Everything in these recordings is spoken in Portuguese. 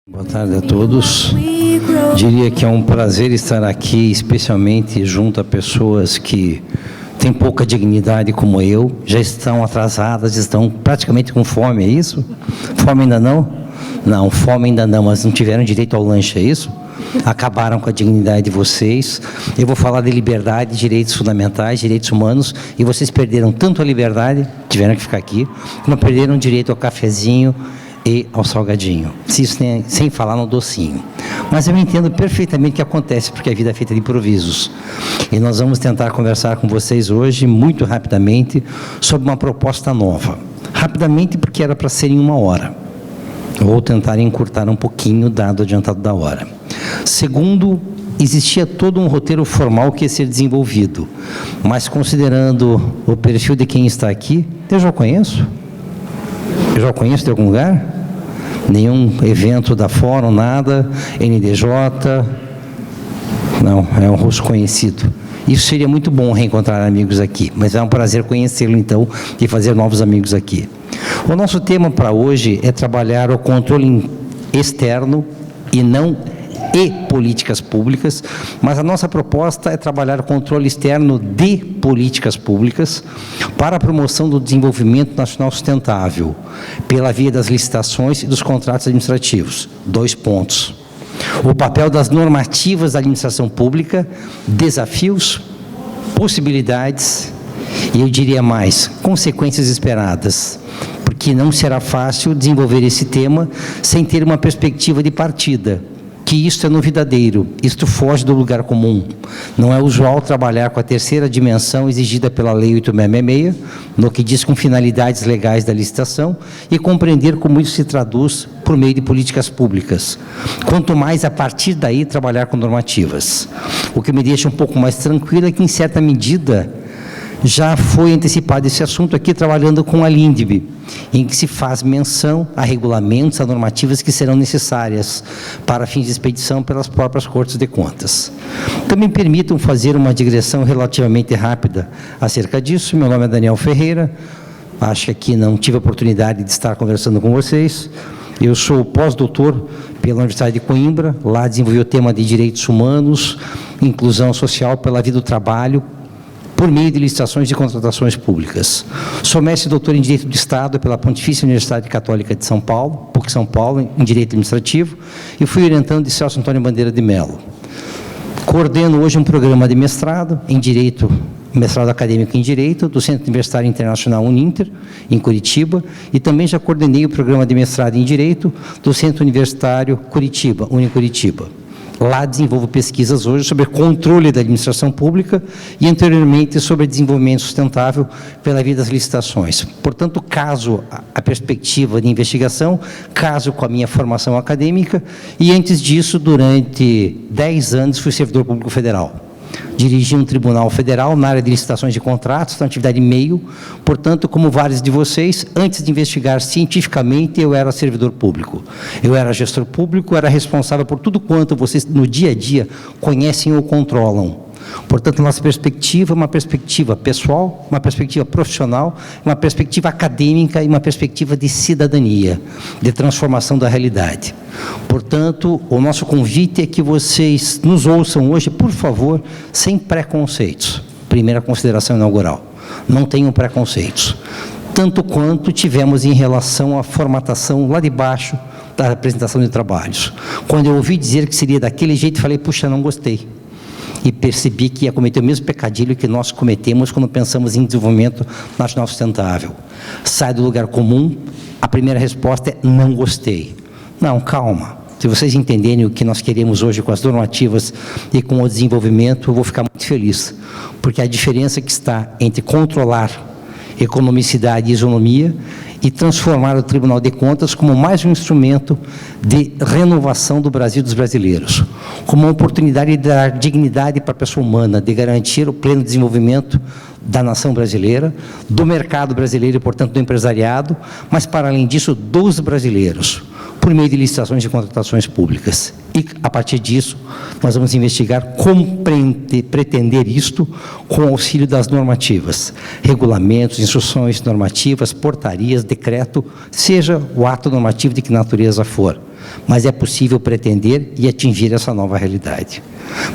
Boa tarde a todos. Diria que é um prazer estar aqui, especialmente junto a pessoas que têm pouca dignidade como eu, já estão atrasadas, estão praticamente com fome, é isso? Fome ainda não? Não, fome ainda não, mas não tiveram direito ao lanche, é isso? Acabaram com a dignidade de vocês. Eu vou falar de liberdade, direitos fundamentais, direitos humanos, e vocês perderam tanto a liberdade, tiveram que ficar aqui, como perderam o direito ao cafezinho e ao salgadinho, sem falar no docinho. Mas eu entendo perfeitamente o que acontece, porque a vida é feita de improvisos. E nós vamos tentar conversar com vocês hoje, muito rapidamente, sobre uma proposta nova. Rapidamente, porque era para ser em 1 hora. Vou tentar encurtar um pouquinho, dado o adiantado da hora. Segundo, existia todo um roteiro formal que ia ser desenvolvido. Mas considerando o perfil de quem está aqui, eu já conheço? Eu já conheço de algum lugar? Nenhum evento da Fórum, nada, NDJ, não, é um rosto conhecido. Isso seria muito bom reencontrar amigos aqui, mas é um prazer conhecê-lo então e fazer novos amigos aqui. O nosso tema para hoje é trabalhar o controle externo e não políticas públicas, mas a nossa proposta é trabalhar o controle externo de políticas públicas para a promoção do desenvolvimento nacional sustentável, pela via das licitações e dos contratos administrativos. 2 pontos. O papel das normativas da administração pública, desafios, possibilidades e, eu diria mais, consequências esperadas, porque não será fácil desenvolver esse tema sem ter uma perspectiva de partida, que isto é novidadeiro, isto foge do lugar comum. Não é usual trabalhar com a terceira dimensão exigida pela Lei 8666, no que diz com finalidades legais da licitação, e compreender como isso se traduz por meio de políticas públicas. Quanto mais, a partir daí, trabalhar com normativas. O que me deixa um pouco mais tranquilo é que, em certa medida, já foi antecipado esse assunto aqui, trabalhando com a LINDB, em que se faz menção a regulamentos, a normativas que serão necessárias para fins de expedição pelas próprias Cortes de Contas. Também permitam fazer uma digressão relativamente rápida acerca disso. Meu nome é Daniel Ferreira, acho que aqui não tive a oportunidade de estar conversando com vocês. Eu sou pós-doutor pela Universidade de Coimbra, lá desenvolvi o tema de direitos humanos, inclusão social pela vida do trabalho, por meio de licitações e contratações públicas. Sou mestre e doutor em Direito do Estado pela Pontifícia Universidade Católica de São Paulo, PUC São Paulo, em Direito Administrativo, e fui orientando de Celso Antônio Bandeira de Mello. Coordeno hoje um programa de mestrado em Direito, mestrado acadêmico em Direito, do Centro Universitário Internacional Uninter, em Curitiba, e também já coordenei o programa de mestrado em Direito do Centro Universitário Curitiba, Unicuritiba. Lá desenvolvo pesquisas hoje sobre controle da administração pública e anteriormente sobre desenvolvimento sustentável pela via das licitações. Portanto, caso a perspectiva de investigação, caso com a minha formação acadêmica, e antes disso, durante 10 anos, fui servidor público federal. Dirigi um tribunal federal na área de licitações de contratos, na atividade meio. Portanto, como vários de vocês, antes de investigar cientificamente, eu era servidor público. Eu era gestor público, era responsável por tudo quanto vocês, no dia a dia, conhecem ou controlam. Portanto, nossa perspectiva é uma perspectiva pessoal, uma perspectiva profissional, uma perspectiva acadêmica e uma perspectiva de cidadania, de transformação da realidade. Portanto, o nosso convite é que vocês nos ouçam hoje, por favor, sem preconceitos. Primeira consideração inaugural. Não tenham preconceitos. Tanto quanto tivemos em relação à formatação lá de baixo da apresentação de trabalhos. Quando eu ouvi dizer que seria daquele jeito, falei, puxa, não gostei. E percebi que ia cometer o mesmo pecadilho que nós cometemos quando pensamos em desenvolvimento nacional sustentável. Sai do lugar comum, a primeira resposta é não gostei. Não, calma. Se vocês entenderem o que nós queremos hoje com as normativas e com o desenvolvimento, eu vou ficar muito feliz. Porque a diferença que está entre controlar economicidade e isonomia e transformar o Tribunal de Contas como mais um instrumento de renovação do Brasil e dos brasileiros, como uma oportunidade de dar dignidade para a pessoa humana, de garantir o pleno desenvolvimento da nação brasileira, do mercado brasileiro e, portanto, do empresariado, mas, para além disso, dos brasileiros, por meio de licitações e contratações públicas. E, a partir disso, nós vamos investigar como pretender isto com o auxílio das normativas, regulamentos, instruções normativas, portarias, decreto, seja o ato normativo de que natureza for. mas é possível pretender e atingir essa nova realidade.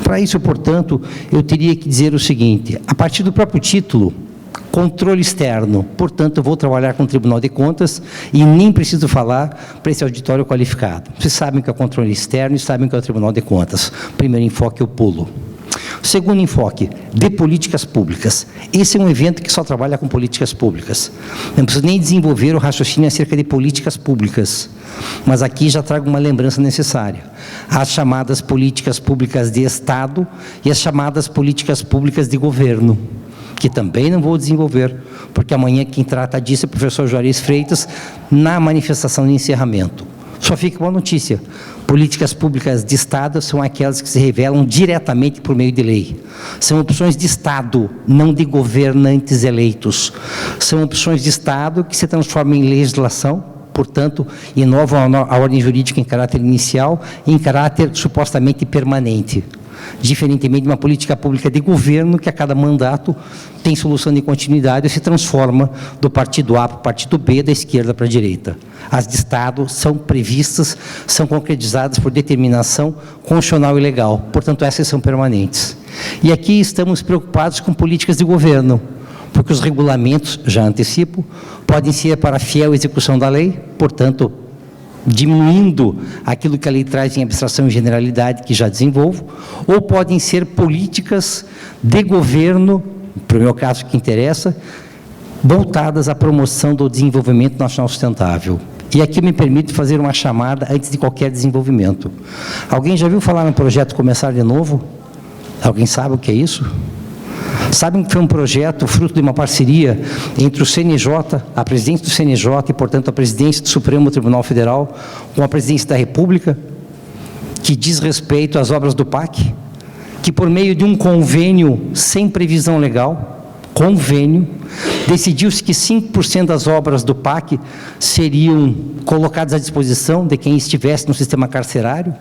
Para isso, portanto, eu teria que dizer o seguinte: a partir do próprio título, controle externo, portanto, eu vou trabalhar com o Tribunal de Contas e nem preciso falar para esse auditório qualificado. Vocês sabem o que é controle externo e sabem o que é o Tribunal de Contas. Primeiro enfoque, eu pulo. Segundo enfoque, de políticas públicas. Esse é um evento que só trabalha com políticas públicas. Não preciso nem desenvolver o raciocínio acerca de políticas públicas, mas aqui já trago uma lembrança necessária. As chamadas políticas públicas de Estado e as chamadas políticas públicas de governo, que também não vou desenvolver, porque amanhã quem trata disso é o professor Juarez Freitas, na manifestação de encerramento. Só fica uma notícia: políticas públicas de Estado são aquelas que se revelam diretamente por meio de lei. São opções de Estado, não de governantes eleitos. São opções de Estado que se transformam em legislação, portanto, inovam a ordem jurídica em caráter inicial e em caráter supostamente permanente. Diferentemente de uma política pública de governo, que a cada mandato tem solução de continuidade e se transforma do partido A para o partido B, da esquerda para a direita. As de Estado são previstas, são concretizadas por determinação constitucional e legal, portanto, essas são permanentes. E aqui estamos preocupados com políticas de governo, porque os regulamentos, já antecipo, podem ser para fiel execução da lei, portanto, diminuindo aquilo que a lei traz em abstração e generalidade, que já desenvolvo, ou podem ser políticas de governo, para o meu caso que interessa, voltadas à promoção do desenvolvimento nacional sustentável. E aqui me permite fazer uma chamada antes de qualquer desenvolvimento. Alguém já viu falar no projeto Começar de Novo? Alguém sabe o que é isso? Sabem que foi um projeto fruto de uma parceria entre o CNJ, a presidência do CNJ e, portanto, a presidência do Supremo Tribunal Federal, com a presidência da República, que diz respeito às obras do PAC, que por meio de um convênio sem previsão legal, decidiu-se que 5% das obras do PAC seriam colocadas à disposição de quem estivesse no sistema carcerário.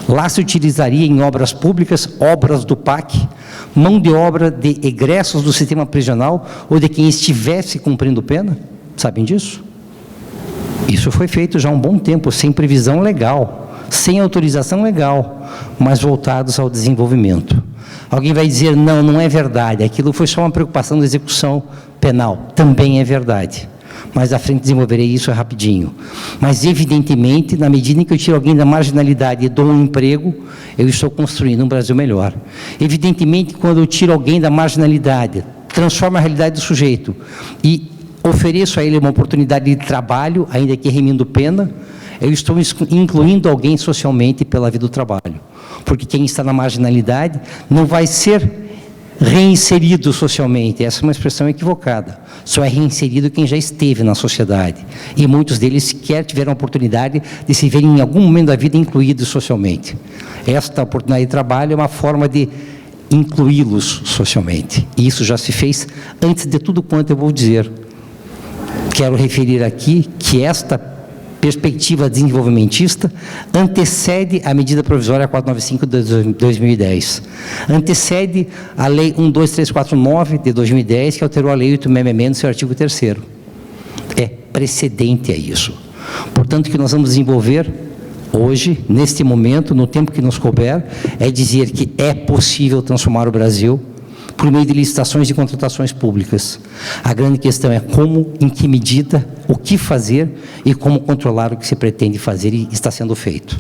Lá se utilizaria em obras públicas, obras do PAC, mão de obra de egressos do sistema prisional ou de quem estivesse cumprindo pena. Sabem disso? Isso foi feito já há um bom tempo, sem previsão legal, sem autorização legal, mas voltados ao desenvolvimento. Alguém vai dizer: não, não é verdade, aquilo foi só uma preocupação da execução penal. Também é verdade. Mais à frente desenvolverei isso rapidinho. Mas, evidentemente, na medida em que eu tiro alguém da marginalidade e dou um emprego, eu estou construindo um Brasil melhor. Evidentemente, quando eu tiro alguém da marginalidade, transformo a realidade do sujeito e ofereço a ele uma oportunidade de trabalho, ainda que remindo pena, eu estou incluindo alguém socialmente pela vida do trabalho. Porque quem está na marginalidade não vai ser reinserido socialmente, essa é uma expressão equivocada. Só é reinserido quem já esteve na sociedade. E muitos deles sequer tiveram a oportunidade de se verem em algum momento da vida incluídos socialmente. Esta oportunidade de trabalho é uma forma de incluí-los socialmente. E isso já se fez antes de tudo quanto eu vou dizer. Quero referir aqui que esta perspectiva desenvolvimentista antecede a medida provisória 495 de 2010, antecede a lei 12349 de 2010, que alterou a lei 866 no seu artigo 3º. É precedente a isso. Portanto, o que nós vamos desenvolver hoje, neste momento, no tempo que nos couber, é dizer que é possível transformar o Brasil por meio de licitações e contratações públicas. A grande questão é como, em que medida, o que fazer e como controlar o que se pretende fazer e está sendo feito.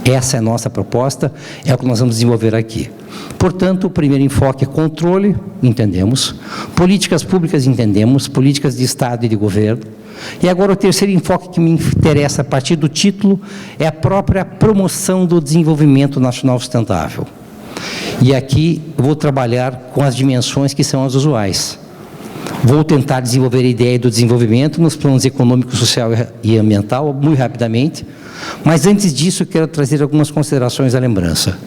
Essa é a nossa proposta, é o que nós vamos desenvolver aqui. Portanto, o primeiro enfoque é controle, entendemos, políticas públicas, entendemos, políticas de Estado e de governo. E agora o terceiro enfoque que me interessa a partir do título é a própria promoção do desenvolvimento nacional sustentável. E aqui eu vou trabalhar com as dimensões que são as usuais. Vou tentar desenvolver a ideia do desenvolvimento nos planos econômico, social e ambiental, muito rapidamente, mas antes disso eu quero trazer algumas considerações à lembrança.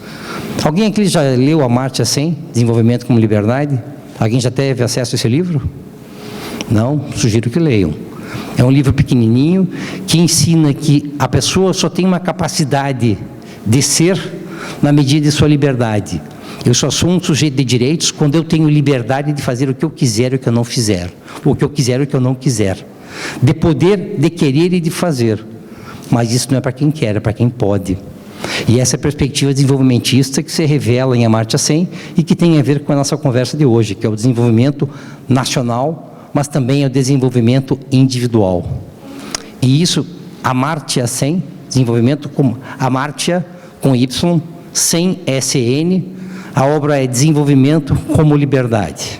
Alguém aqui já leu Amartya Sen, Desenvolvimento como Liberdade? Alguém já teve acesso a esse livro? Não? Sugiro que leiam. É um livro pequenininho que ensina que a pessoa só tem uma capacidade de ser na medida de sua liberdade. Eu só sou um sujeito de direitos quando eu tenho liberdade de fazer o que eu quiser e o que eu não fizer. O que eu quiser e o que eu não quiser. De poder, de querer e de fazer. mas isso não é para quem quer, é para quem pode. E essa é a perspectiva desenvolvimentista que se revela em Amartya Sen e que tem a ver com a nossa conversa de hoje, que é o desenvolvimento nacional, mas também é o desenvolvimento individual. E isso, Amartya Sen, desenvolvimento como Amartya com Y, Sen SN, a obra é Desenvolvimento como Liberdade.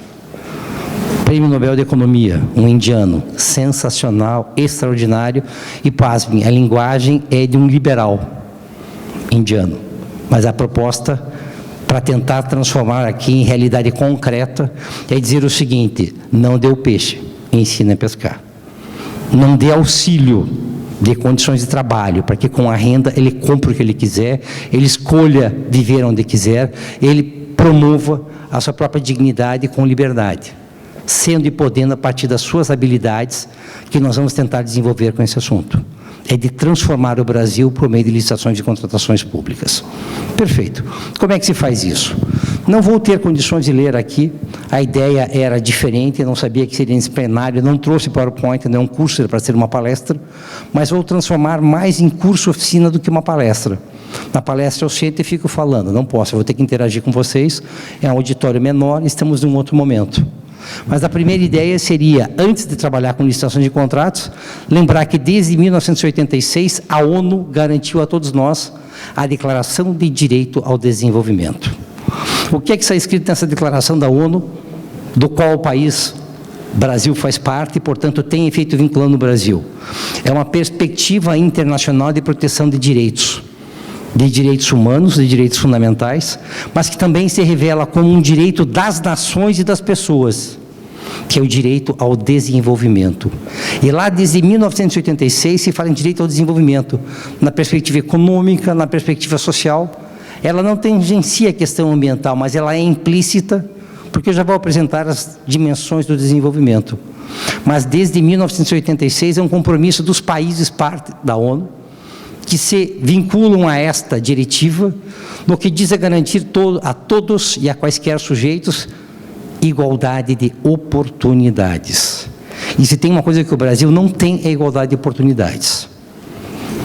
Prêmio Nobel de Economia, um indiano, sensacional, extraordinário, e pasmem, a linguagem é de um liberal indiano, mas a proposta para tentar transformar aqui em realidade concreta é dizer o seguinte: não dê o peixe, ensine a pescar. Não dê auxílio de condições de trabalho, para que com a renda ele compre o que ele quiser, ele escolha viver onde quiser, ele promova a sua própria dignidade com liberdade, sendo e podendo a partir das suas habilidades que nós vamos tentar desenvolver com esse assunto. É de transformar o Brasil por meio de licitações e contratações públicas. Perfeito. Como é que se faz isso? Não vou ter condições de ler aqui, a ideia era diferente, eu não sabia que seria nesse plenário, não trouxe PowerPoint, não é um curso, era para ser uma palestra, mas vou transformar mais em curso oficina do que uma palestra. Na palestra eu sento e fico falando, não posso, eu vou ter que interagir com vocês, é um auditório menor, estamos num outro momento. Mas a primeira ideia seria, antes de trabalhar com licitações de contratos, lembrar que desde 1986 a ONU garantiu a todos nós a Declaração de Direito ao Desenvolvimento. O que é que está escrito nessa declaração da ONU, do qual o país Brasil faz parte e, portanto, tem efeito vinculando o Brasil? É uma perspectiva internacional de proteção de direitos humanos, de direitos fundamentais, mas que também se revela como um direito das nações e das pessoas, que é o direito ao desenvolvimento. E lá, desde 1986, se fala em direito ao desenvolvimento, na perspectiva econômica, na perspectiva social. Ela não tangencia a questão ambiental, mas ela é implícita, porque eu já vou apresentar as dimensões do desenvolvimento. Mas desde 1986 é um compromisso dos países parte da ONU, que se vinculam a esta diretiva, no que diz a garantir a todos e a quaisquer sujeitos igualdade de oportunidades. E se tem uma coisa que o Brasil não tem, é igualdade de oportunidades.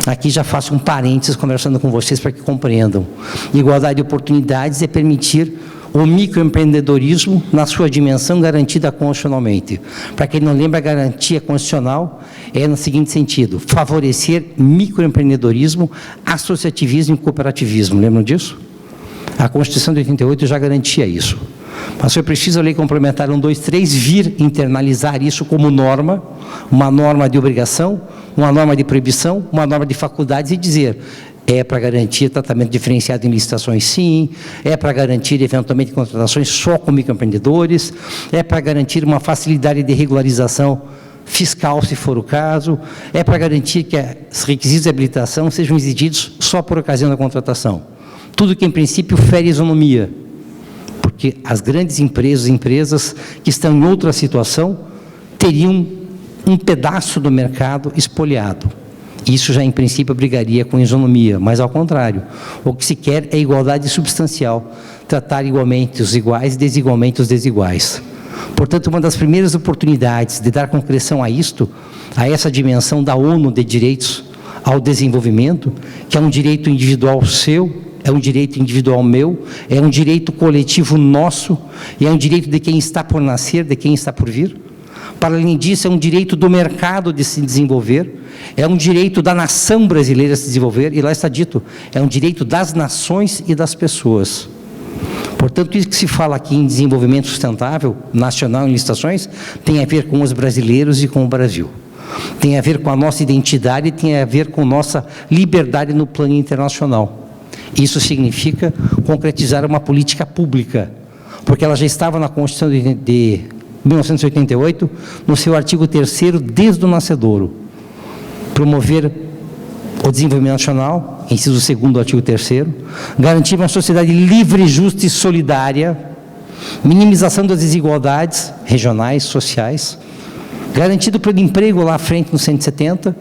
Aqui já faço um parênteses conversando com vocês para que compreendam. Igualdade de oportunidades é permitir o microempreendedorismo na sua dimensão garantida constitucionalmente. Para quem não lembra, a garantia constitucional é no seguinte sentido: favorecer microempreendedorismo, associativismo e cooperativismo. Lembram disso? A Constituição de 88 já garantia isso. Mas foi preciso a Lei Complementar 123 vir internalizar isso como norma, uma norma de obrigação, uma norma de proibição, uma norma de faculdades, e dizer: é para garantir tratamento diferenciado em licitações, sim, é para garantir eventualmente contratações só com microempreendedores, é para garantir uma facilidade de regularização fiscal, se for o caso, é para garantir que os requisitos de habilitação sejam exigidos só por ocasião da contratação. Tudo que, em princípio, fere isonomia, porque as grandes empresas que estão em outra situação teriam um pedaço do mercado espoliado. Isso já, em princípio, brigaria com isonomia, mas, ao contrário, o que se quer é igualdade substancial, tratar igualmente os iguais e desigualmente os desiguais. Portanto, uma das primeiras oportunidades de dar concreção a isto, a essa dimensão da ONU de direitos ao desenvolvimento, que é um direito individual seu, é um direito individual meu, é um direito coletivo nosso, e é um direito de quem está por nascer, de quem está por vir. Para além disso, é um direito do mercado de se desenvolver, é um direito da nação brasileira se desenvolver, e lá está dito, é um direito das nações e das pessoas. Portanto, isso que se fala aqui em desenvolvimento sustentável, nacional em licitações, tem a ver com os brasileiros e com o Brasil. Tem a ver com a nossa identidade, tem a ver com nossa liberdade no plano internacional. Isso significa concretizar uma política pública, porque ela já estava na Constituição de 1988, no seu artigo 3º, desde o nascedouro. Promover o desenvolvimento nacional, inciso 2º do artigo 3º, garantir uma sociedade livre, justa e solidária, minimização das desigualdades regionais, sociais, garantido pelo emprego lá à frente no 170,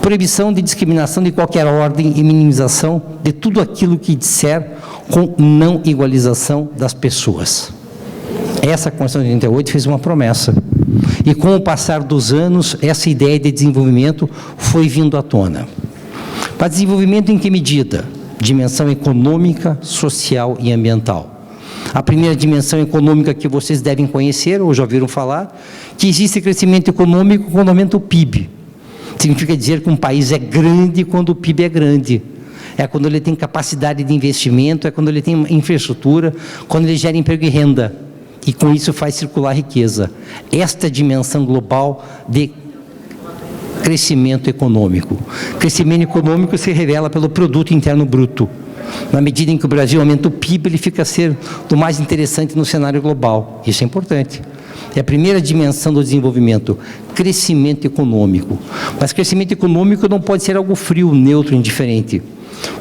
proibição de discriminação de qualquer ordem e minimização de tudo aquilo que disser com não igualização das pessoas. Essa Constituição de 88 fez uma promessa. E com o passar dos anos, essa ideia de desenvolvimento foi vindo à tona. Mas desenvolvimento em que medida? Dimensão econômica, social e ambiental. A primeira dimensão econômica que vocês devem conhecer, ou já ouviram falar, que existe crescimento econômico quando aumenta o PIB. Significa dizer que um país é grande quando o PIB é grande. É quando ele tem capacidade de investimento, é quando ele tem infraestrutura, quando ele gera emprego e renda. E com isso faz circular riqueza. Esta é a dimensão global de crescimento econômico. Crescimento econômico se revela pelo produto interno bruto. Na medida em que o Brasil aumenta o PIB, ele fica a ser do mais interessante no cenário global. Isso é importante. É a primeira dimensão do desenvolvimento, crescimento econômico. Mas crescimento econômico não pode ser algo frio, neutro, indiferente.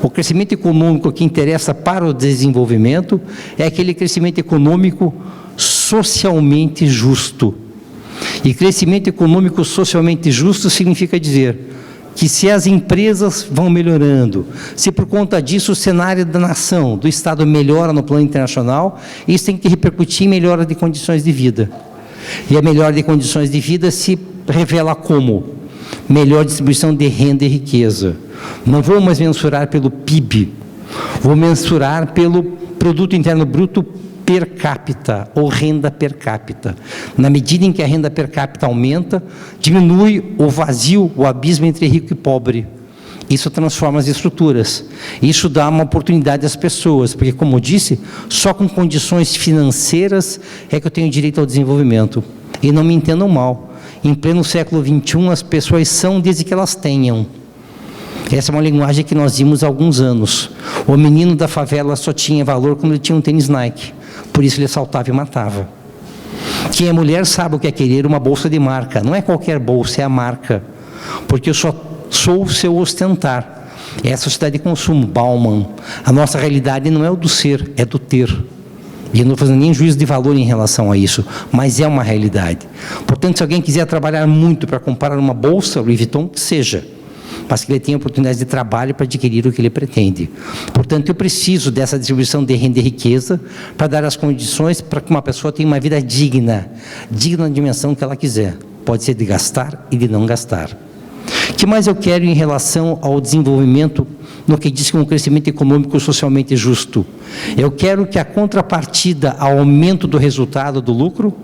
O crescimento econômico que interessa para o desenvolvimento é aquele crescimento econômico socialmente justo. E crescimento econômico socialmente justo significa dizer que se as empresas vão melhorando, se por conta disso o cenário da nação, do Estado melhora no plano internacional, isso tem que repercutir em melhora de condições de vida. E a melhora de condições de vida se revela como? Melhor distribuição de renda e riqueza. Não vou mais mensurar pelo PIB, vou mensurar pelo produto interno bruto per capita, ou renda per capita. Na medida em que a renda per capita aumenta, diminui o vazio, o abismo entre rico e pobre. Isso transforma as estruturas. Isso dá uma oportunidade às pessoas, porque, como eu disse, só com condições financeiras é que eu tenho direito ao desenvolvimento. E não me entendam mal. Em pleno século XXI, as pessoas são desde que elas tenham. Essa é uma linguagem que nós vimos há alguns anos. O menino da favela só tinha valor quando ele tinha um tênis Nike. Por isso ele assaltava e matava. Quem é mulher sabe o que é querer uma bolsa de marca. Não é qualquer bolsa, é a marca. Porque eu só sou o seu ostentar. É a sociedade de consumo, Bauman. A nossa realidade não é o do ser, é do ter. E eu não estou fazendo nem juízo de valor em relação a isso, mas é uma realidade. Portanto, se alguém quiser trabalhar muito para comprar uma bolsa, Louis Vuitton, que seja, mas que ele tenha oportunidades de trabalho para adquirir o que ele pretende. Portanto, eu preciso dessa distribuição de renda e riqueza para dar as condições para que uma pessoa tenha uma vida digna, digna na dimensão que ela quiser. Pode ser de gastar e de não gastar. O que mais eu quero em relação ao desenvolvimento no que diz que um crescimento econômico socialmente justo? Eu quero que a contrapartida ao aumento do resultado do lucro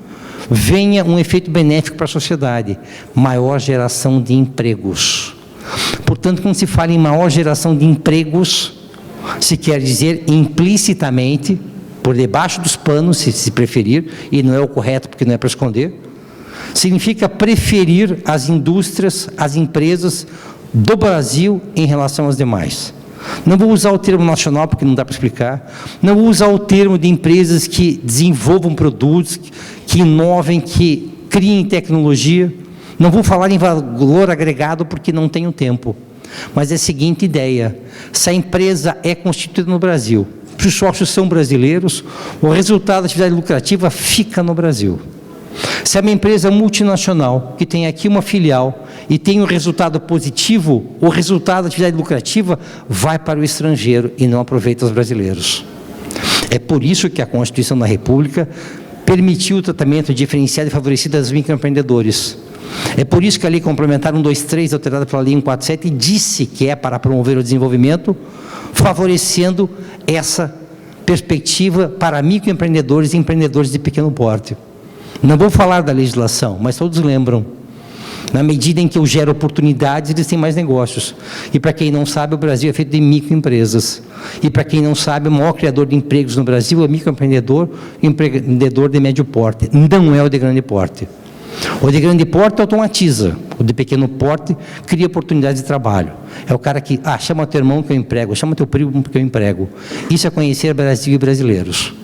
venha um efeito benéfico para a sociedade, maior geração de empregos. Portanto, quando se fala em maior geração de empregos, se quer dizer implicitamente, por debaixo dos panos, se preferir, e não é o correto porque não é para esconder, significa preferir as indústrias, as empresas do Brasil em relação às demais. Não vou usar o termo nacional porque não dá para explicar, não vou usar o termo de empresas que desenvolvam produtos, que inovem, que criem tecnologia. Não vou falar em valor agregado porque não tenho tempo, mas é a seguinte ideia: se a empresa é constituída no Brasil, se os sócios são brasileiros, o resultado da atividade lucrativa fica no Brasil. Se é uma empresa multinacional que tem aqui uma filial e tem um resultado positivo, o resultado da atividade lucrativa vai para o estrangeiro e não aproveita os brasileiros. É por isso que a Constituição da República permitiu o tratamento diferenciado e favorecido dos microempreendedores. É por isso que a Lei Complementar 123, alterada pela Lei 147, disse que é para promover o desenvolvimento, favorecendo essa perspectiva para microempreendedores e empreendedores de pequeno porte. Não vou falar da legislação, mas todos lembram. Na medida em que eu gero oportunidades, eles têm mais negócios. E para quem não sabe, o Brasil é feito de microempresas. E para quem não sabe, o maior criador de empregos no Brasil é microempreendedor, empreendedor de médio porte. Não é o de grande porte. O de grande porte automatiza, o de pequeno porte cria oportunidades de trabalho. É o cara que, chama teu irmão que eu emprego, chama teu primo que eu emprego. Isso é conhecer Brasil e brasileiros.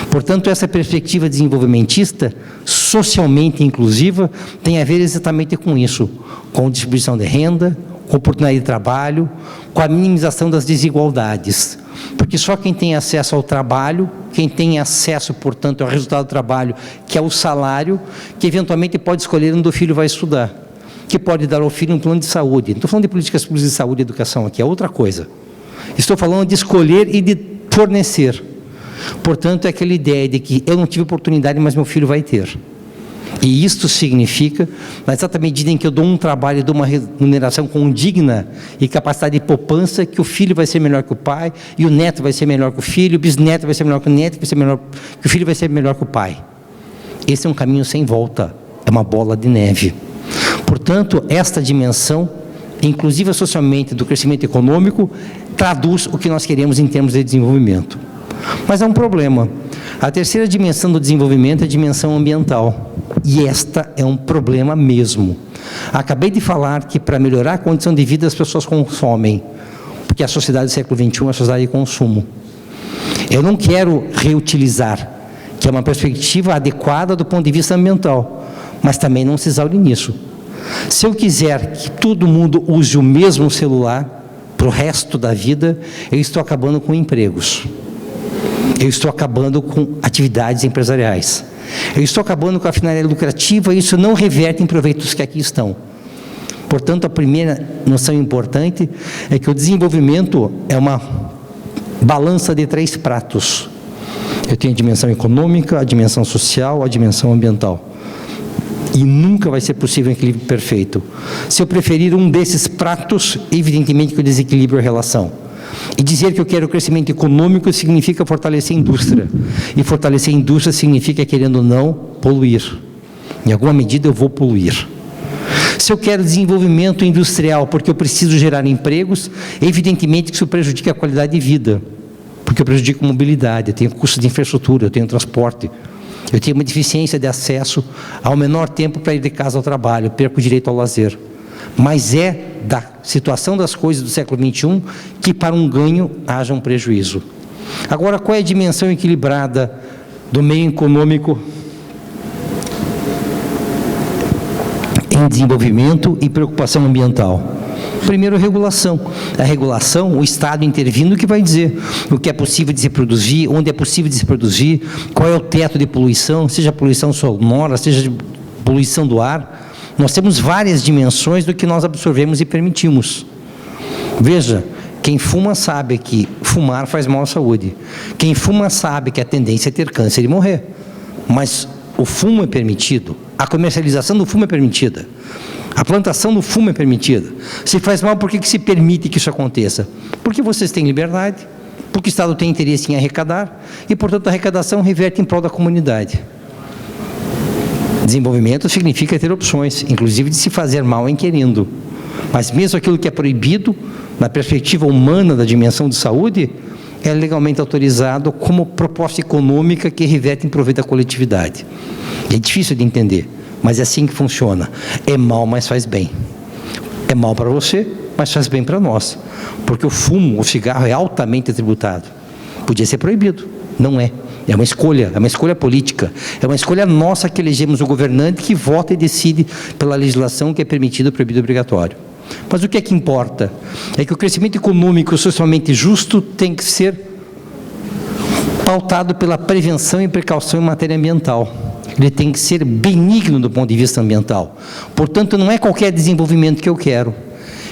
Portanto, essa perspectiva desenvolvimentista, socialmente inclusiva, tem a ver exatamente com isso, com distribuição de renda, com oportunidade de trabalho, com a minimização das desigualdades. Porque só quem tem acesso ao trabalho, quem tem acesso, portanto, ao resultado do trabalho, que é o salário, que eventualmente pode escolher onde o filho vai estudar, que pode dar ao filho um plano de saúde. Não estou falando de políticas públicas de saúde e educação aqui, é outra coisa. Estou falando de escolher e de fornecer. Portanto, é aquela ideia de que eu não tive oportunidade, mas meu filho vai ter. E isto significa, na exata medida em que eu dou um trabalho, dou uma remuneração condigna e capacidade de poupança, que o filho vai ser melhor que o pai, e o neto vai ser melhor que o filho, o bisneto vai ser melhor que o neto, que o filho vai ser melhor que o pai. Esse é um caminho sem volta, é uma bola de neve. Portanto, esta dimensão, inclusive socialmente, do crescimento econômico, traduz o que nós queremos em termos de desenvolvimento. Mas há um problema. A terceira dimensão do desenvolvimento é a dimensão ambiental. E esta é um problema mesmo. Acabei de falar que para melhorar a condição de vida as pessoas consomem, porque a sociedade do século XXI é a sociedade de consumo. Eu não quero reutilizar, que é uma perspectiva adequada do ponto de vista ambiental, mas também não se exaure nisso. Se eu quiser que todo mundo use o mesmo celular para o resto da vida, eu estou acabando com empregos. Eu estou acabando com atividades empresariais. Eu estou acabando com a finalidade lucrativa e isso não reverte em proveitos que aqui estão. Portanto, a primeira noção importante é que o desenvolvimento é uma balança de 3 pratos. Eu tenho a dimensão econômica, a dimensão social, a dimensão ambiental. E nunca vai ser possível um equilíbrio perfeito. Se eu preferir um desses pratos, evidentemente que eu desequilibro a relação. E dizer que eu quero crescimento econômico significa fortalecer a indústria. E fortalecer a indústria significa, querendo ou não, poluir. Em alguma medida eu vou poluir. Se eu quero desenvolvimento industrial porque eu preciso gerar empregos, evidentemente que isso prejudica a qualidade de vida. Porque eu prejudico a mobilidade, eu tenho custo de infraestrutura, eu tenho transporte. Eu tenho uma deficiência de acesso ao menor tempo para ir de casa ao trabalho, perco o direito ao lazer. Mas é da situação das coisas do século XXI que para um ganho haja um prejuízo. Agora, qual é a dimensão equilibrada do meio econômico em desenvolvimento e preocupação ambiental? Primeiro, regulação. A regulação, o Estado intervindo, que vai dizer o que é possível de se produzir, onde é possível de se produzir, qual é o teto de poluição, seja poluição sonora, seja poluição do ar. Nós temos várias dimensões do que nós absorvemos e permitimos. Veja, quem fuma sabe que fumar faz mal à saúde. Quem fuma sabe que a tendência é ter câncer e morrer. Mas o fumo é permitido, a comercialização do fumo é permitida, a plantação do fumo é permitida. Se faz mal, por que se permite que isso aconteça? Porque vocês têm liberdade, porque o Estado tem interesse em arrecadar, e, portanto, a arrecadação reverte em prol da comunidade. Desenvolvimento significa ter opções, inclusive de se fazer mal em querendo. Mas mesmo aquilo que é proibido, na perspectiva humana da dimensão de saúde, é legalmente autorizado como proposta econômica que reverte em proveito da coletividade. É difícil de entender, mas é assim que funciona. É mal, mas faz bem. É mal para você, mas faz bem para nós. Porque o fumo, o cigarro é altamente tributado. Podia ser proibido, não é. É uma escolha política, é uma escolha nossa que elegemos o governante que vota e decide pela legislação que é permitido, proibido e obrigatório. Mas o que é que importa? É que o crescimento econômico socialmente justo tem que ser pautado pela prevenção e precaução em matéria ambiental. Ele tem que ser benigno do ponto de vista ambiental. Portanto, não é qualquer desenvolvimento que eu quero.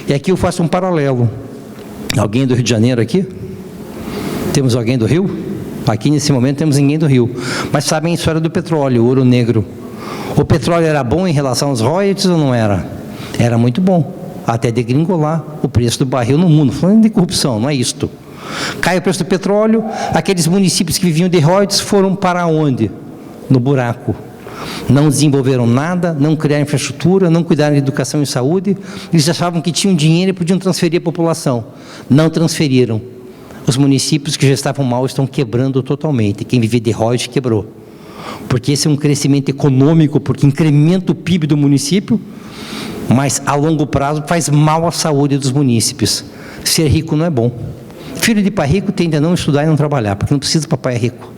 E aqui eu faço um paralelo. Alguém do Rio de Janeiro aqui? Temos alguém do Rio? Aqui nesse momento temos ninguém do Rio, mas sabem a história do petróleo, o ouro negro. O petróleo era bom em relação aos royalties ou não era? Era muito bom, até degringolar o preço do barril no mundo. Falando de corrupção, não é isto. Cai o preço do petróleo, aqueles municípios que viviam de royalties foram para onde? No buraco. Não desenvolveram nada, não criaram infraestrutura, não cuidaram de educação e saúde. Eles achavam que tinham dinheiro e podiam transferir a população. Não transferiram. Os municípios que já estavam mal estão quebrando totalmente. Quem vivia de royalties quebrou. Porque esse é um crescimento econômico, porque incrementa o PIB do município, mas a longo prazo faz mal à saúde dos munícipes. Ser rico não é bom. Filho de pai rico tende a não estudar e não trabalhar, porque não precisa, papai é rico.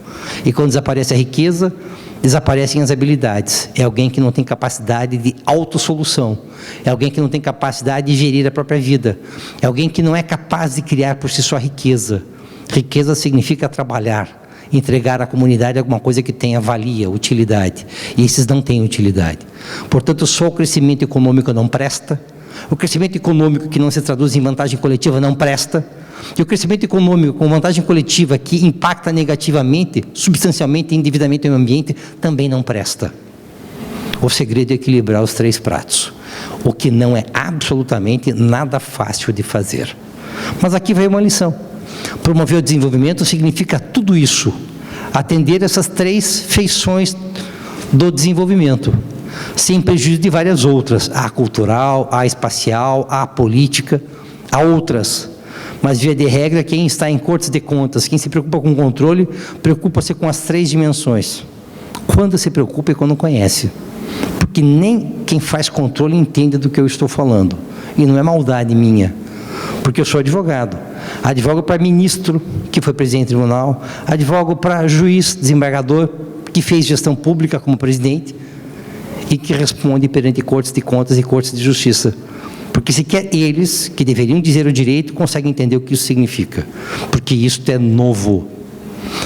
E quando desaparece a riqueza, desaparecem as habilidades. É alguém que não tem capacidade de autossolução. É alguém que não tem capacidade de gerir a própria vida. É alguém que não é capaz de criar por si só riqueza. Riqueza significa trabalhar, entregar à comunidade alguma coisa que tenha valia, utilidade. E esses não têm utilidade. Portanto, só o crescimento econômico não presta. O crescimento econômico que não se traduz em vantagem coletiva não presta. E o crescimento econômico com vantagem coletiva que impacta negativamente, substancialmente e indevidamente o meio ambiente, também não presta. O segredo é equilibrar os 3 pratos, o que não é absolutamente nada fácil de fazer. Mas aqui vai uma lição. Promover o desenvolvimento significa tudo isso, atender essas 3 feições do desenvolvimento, sem prejuízo de várias outras, a cultural, a espacial, a política, a outras. Mas, via de regra, quem está em cortes de contas, quem se preocupa com o controle, preocupa-se com as 3 dimensões. Quando se preocupa é quando conhece. Porque nem quem faz controle entende do que eu estou falando. E não é maldade minha, porque eu sou advogado. Advogo para ministro, que foi presidente do tribunal, advogo para juiz, desembargador, que fez gestão pública como presidente, e que responde perante cortes de contas e cortes de justiça. Porque sequer eles, que deveriam dizer o direito, conseguem entender o que isso significa. Porque isso é novo.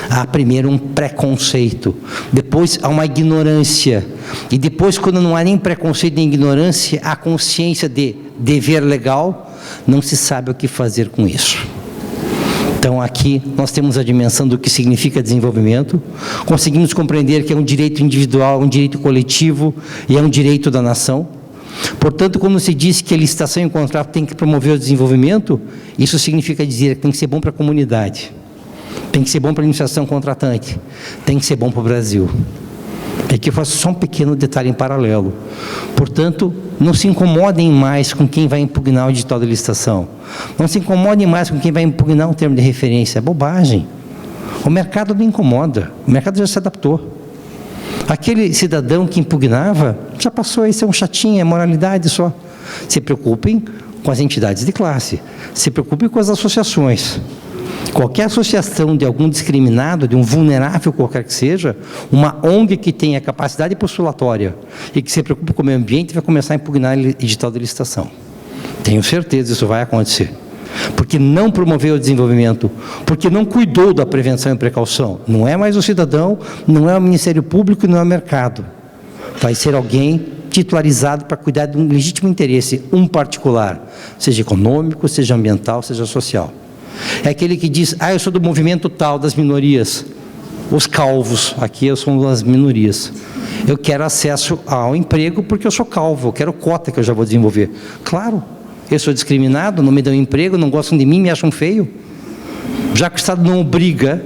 Há primeiro um preconceito, depois há uma ignorância, e depois, quando não há nem preconceito nem ignorância, há consciência de dever legal, não se sabe o que fazer com isso. Então aqui nós temos a dimensão do que significa desenvolvimento, conseguimos compreender que é um direito individual, um direito coletivo e é um direito da nação. Portanto, quando se diz que a licitação e o contrato tem que promover o desenvolvimento, isso significa dizer que tem que ser bom para a comunidade, tem que ser bom para a administração contratante, tem que ser bom para o Brasil. Aqui eu faço só um pequeno detalhe em paralelo. Portanto, não se incomodem mais com quem vai impugnar o edital de licitação. Não se incomodem mais com quem vai impugnar um termo de referência. É bobagem. O mercado não incomoda. O mercado já se adaptou. Aquele cidadão que impugnava, já passou a ser um chatinho, é moralidade só. Se preocupem com as entidades de classe. Se preocupem com as associações. Qualquer associação de algum discriminado, de um vulnerável qualquer que seja, uma ONG que tenha capacidade postulatória e que se preocupe com o meio ambiente, vai começar a impugnar edital de licitação. Tenho certeza que isso vai acontecer. Porque não promoveu o desenvolvimento, porque não cuidou da prevenção e precaução. Não é mais o cidadão, não é o Ministério Público, não é o mercado. Vai ser alguém titularizado para cuidar de um legítimo interesse, um particular, seja econômico, seja ambiental, seja social. É aquele que diz, eu sou do movimento tal, das minorias. Os calvos, aqui eu sou das minorias. Eu quero acesso ao emprego porque eu sou calvo, eu quero cota que eu já vou desenvolver. Claro, eu sou discriminado, não me dão emprego, não gostam de mim, me acham feio. Já que o Estado não obriga,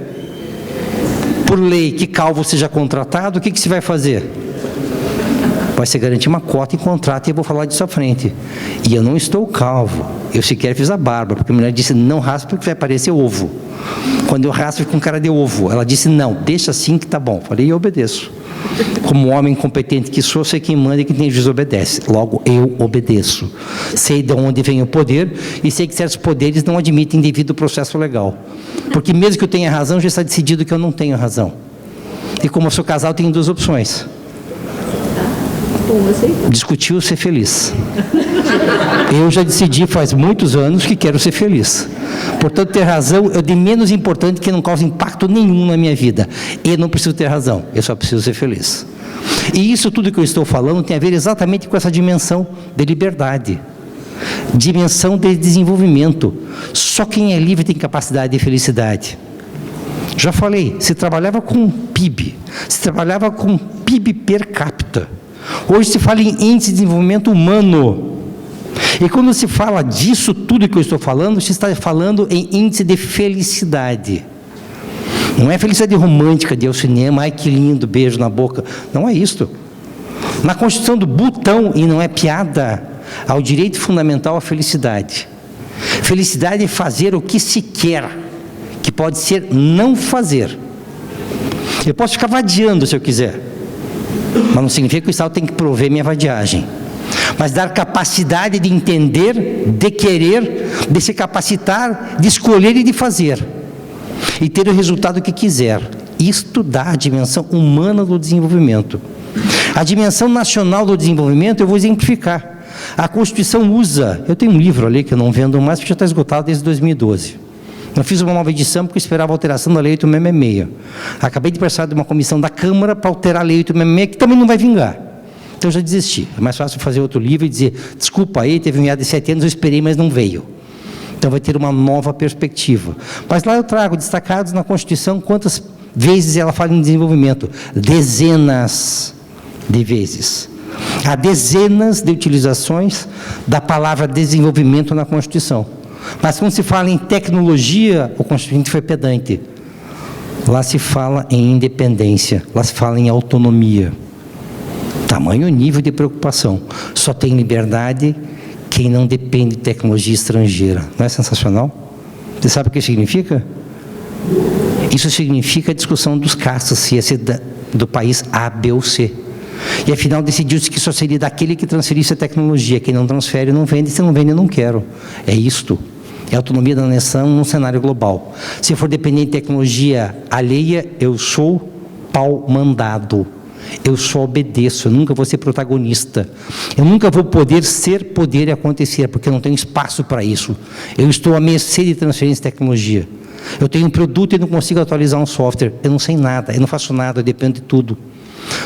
por lei, que calvo seja contratado, o que se vai fazer? Vai se garantir uma cota em contrato, e eu vou falar disso à frente. E eu não estou calvo, eu sequer fiz a barba, porque a mulher disse, não raspa porque vai parecer ovo. Quando eu raspo, fica com cara de ovo. Ela disse, não, deixa assim que tá bom. Falei, eu obedeço. Como homem competente que sou, sei quem manda e quem tem juízo obedece. Logo, eu obedeço. Sei de onde vem o poder e sei que certos poderes não admitem devido processo legal. Porque mesmo que eu tenha razão, já está decidido que eu não tenho razão. E como eu sou casal, eu tenho 2 opções. Discutir ou ser feliz. Eu já decidi faz muitos anos que quero ser feliz. Portanto, ter razão é de menos importante, que não causa impacto nenhum na minha vida. Eu não preciso ter razão, eu só preciso ser feliz. E isso tudo que eu estou falando tem a ver exatamente com essa dimensão de liberdade, dimensão de desenvolvimento. Só quem é livre tem capacidade de felicidade. Já falei, se trabalhava com PIB, se trabalhava com PIB per capita. Hoje se fala em índice de desenvolvimento humano. E quando se fala disso tudo que eu estou falando, se está falando em índice de felicidade. Não é felicidade romântica de ir ao cinema, ai que lindo, beijo na boca. Não é isto. Na Constituição do Butão, e não é piada, há o direito fundamental à felicidade. Felicidade é fazer o que se quer, que pode ser não fazer. Eu posso ficar vadiando se eu quiser, mas não significa que o Estado tem que prover minha vadiagem. Mas dar capacidade de entender, de querer, de se capacitar, de escolher e de fazer. E ter o resultado que quiser. Isto dá a dimensão humana do desenvolvimento. A dimensão nacional do desenvolvimento eu vou exemplificar. A Constituição usa, eu tenho um livro ali que eu não vendo mais, porque já está esgotado desde 2012. Eu fiz uma nova edição porque eu esperava a alteração da Lei 866. Acabei de passar de uma comissão da Câmara para alterar a Lei 866, que também não vai vingar. Então eu já desisti. É mais fácil fazer outro livro e dizer, desculpa aí, teve um hiato de 7 anos, eu esperei, mas não veio. Então vai ter uma nova perspectiva. Mas lá eu trago destacados na Constituição quantas vezes ela fala em desenvolvimento. Dezenas de vezes. Há dezenas de utilizações da palavra desenvolvimento na Constituição. Mas quando se fala em tecnologia, o Constituinte foi pedante. Lá se fala em independência, lá se fala em autonomia. Tamanho nível de preocupação. Só tem liberdade quem não depende de tecnologia estrangeira. Não é sensacional? Você sabe o que significa? Isso significa a discussão dos castas, se ia ser do país A, B ou C. E afinal decidiu-se que só seria daquele que transferisse a tecnologia. Quem não transfere não vende, se não vende não quero. É isto. É a autonomia da nação num cenário global. Se for dependente de tecnologia alheia, eu sou pau mandado. Eu só obedeço, eu nunca vou ser protagonista. Eu nunca vou poder ser, poder e acontecer, porque eu não tenho espaço para isso. Eu estou à mercê de transferência de tecnologia. Eu tenho um produto e não consigo atualizar um software. Eu não sei nada, eu não faço nada, eu dependo de tudo.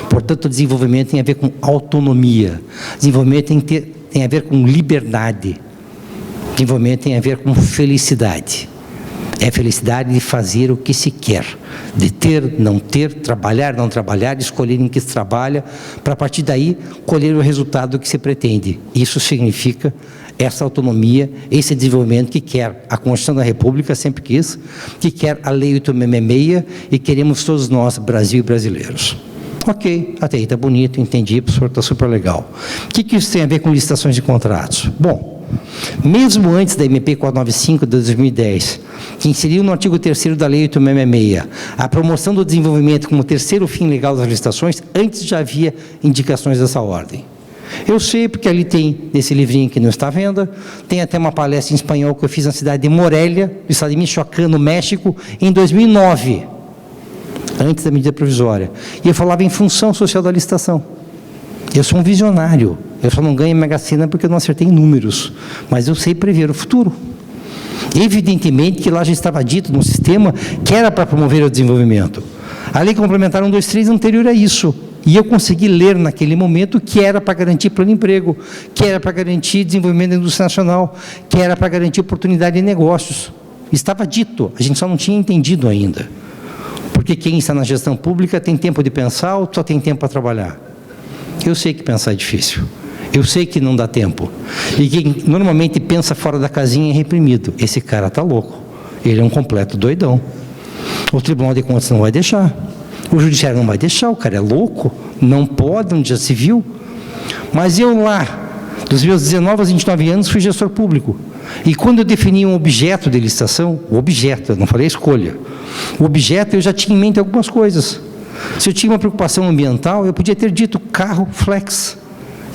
Portanto, o desenvolvimento tem a ver com autonomia. Desenvolvimento tem a ver com liberdade. Desenvolvimento tem a ver com felicidade. É a felicidade de fazer o que se quer, de ter, não ter, trabalhar, não trabalhar, escolher em que se trabalha, para a partir daí colher o resultado que se pretende. Isso significa essa autonomia, esse desenvolvimento que quer a Constituição da República, sempre quis, que quer a Lei 866 e queremos todos nós, Brasil e brasileiros. Ok, até aí está bonito, entendi, professor, está super legal. O que isso tem a ver com licitações de contratos? Bom, mesmo antes da MP 495 de 2010, que inseriu no artigo 3º da Lei 866 a promoção do desenvolvimento como terceiro fim legal das licitações, antes já havia indicações dessa ordem. Eu sei porque ali tem, nesse livrinho que não está à venda, tem até uma palestra em espanhol que eu fiz na cidade de Morelia, no estado de Michoacán, no México, em 2009, antes da medida provisória. E eu falava em função social da licitação. Eu sou um visionário, eu só não ganho Mega Sena porque eu não acertei em números, mas eu sei prever o futuro. Evidentemente que lá já estava dito no sistema que era para promover o desenvolvimento. A Lei Complementar 123 anterior a isso, e eu consegui ler naquele momento que era para garantir plano de emprego, que era para garantir desenvolvimento da indústria nacional, que era para garantir oportunidade de negócios. Estava dito, a gente só não tinha entendido ainda. Porque quem está na gestão pública tem tempo de pensar ou só tem tempo para trabalhar? Eu sei que pensar é difícil. Eu sei que não dá tempo. E quem normalmente pensa fora da casinha é reprimido. Esse cara está louco. Ele é um completo doidão. O Tribunal de Contas não vai deixar. O Judiciário não vai deixar. O cara é louco. Não pode, onde já se viu. Mas eu lá, dos meus 19 aos 29 anos, fui gestor público. E quando eu defini um objeto de licitação, o objeto, eu não falei a escolha, o objeto eu já tinha em mente algumas coisas. Se eu tinha uma preocupação ambiental, eu podia ter dito carro flex.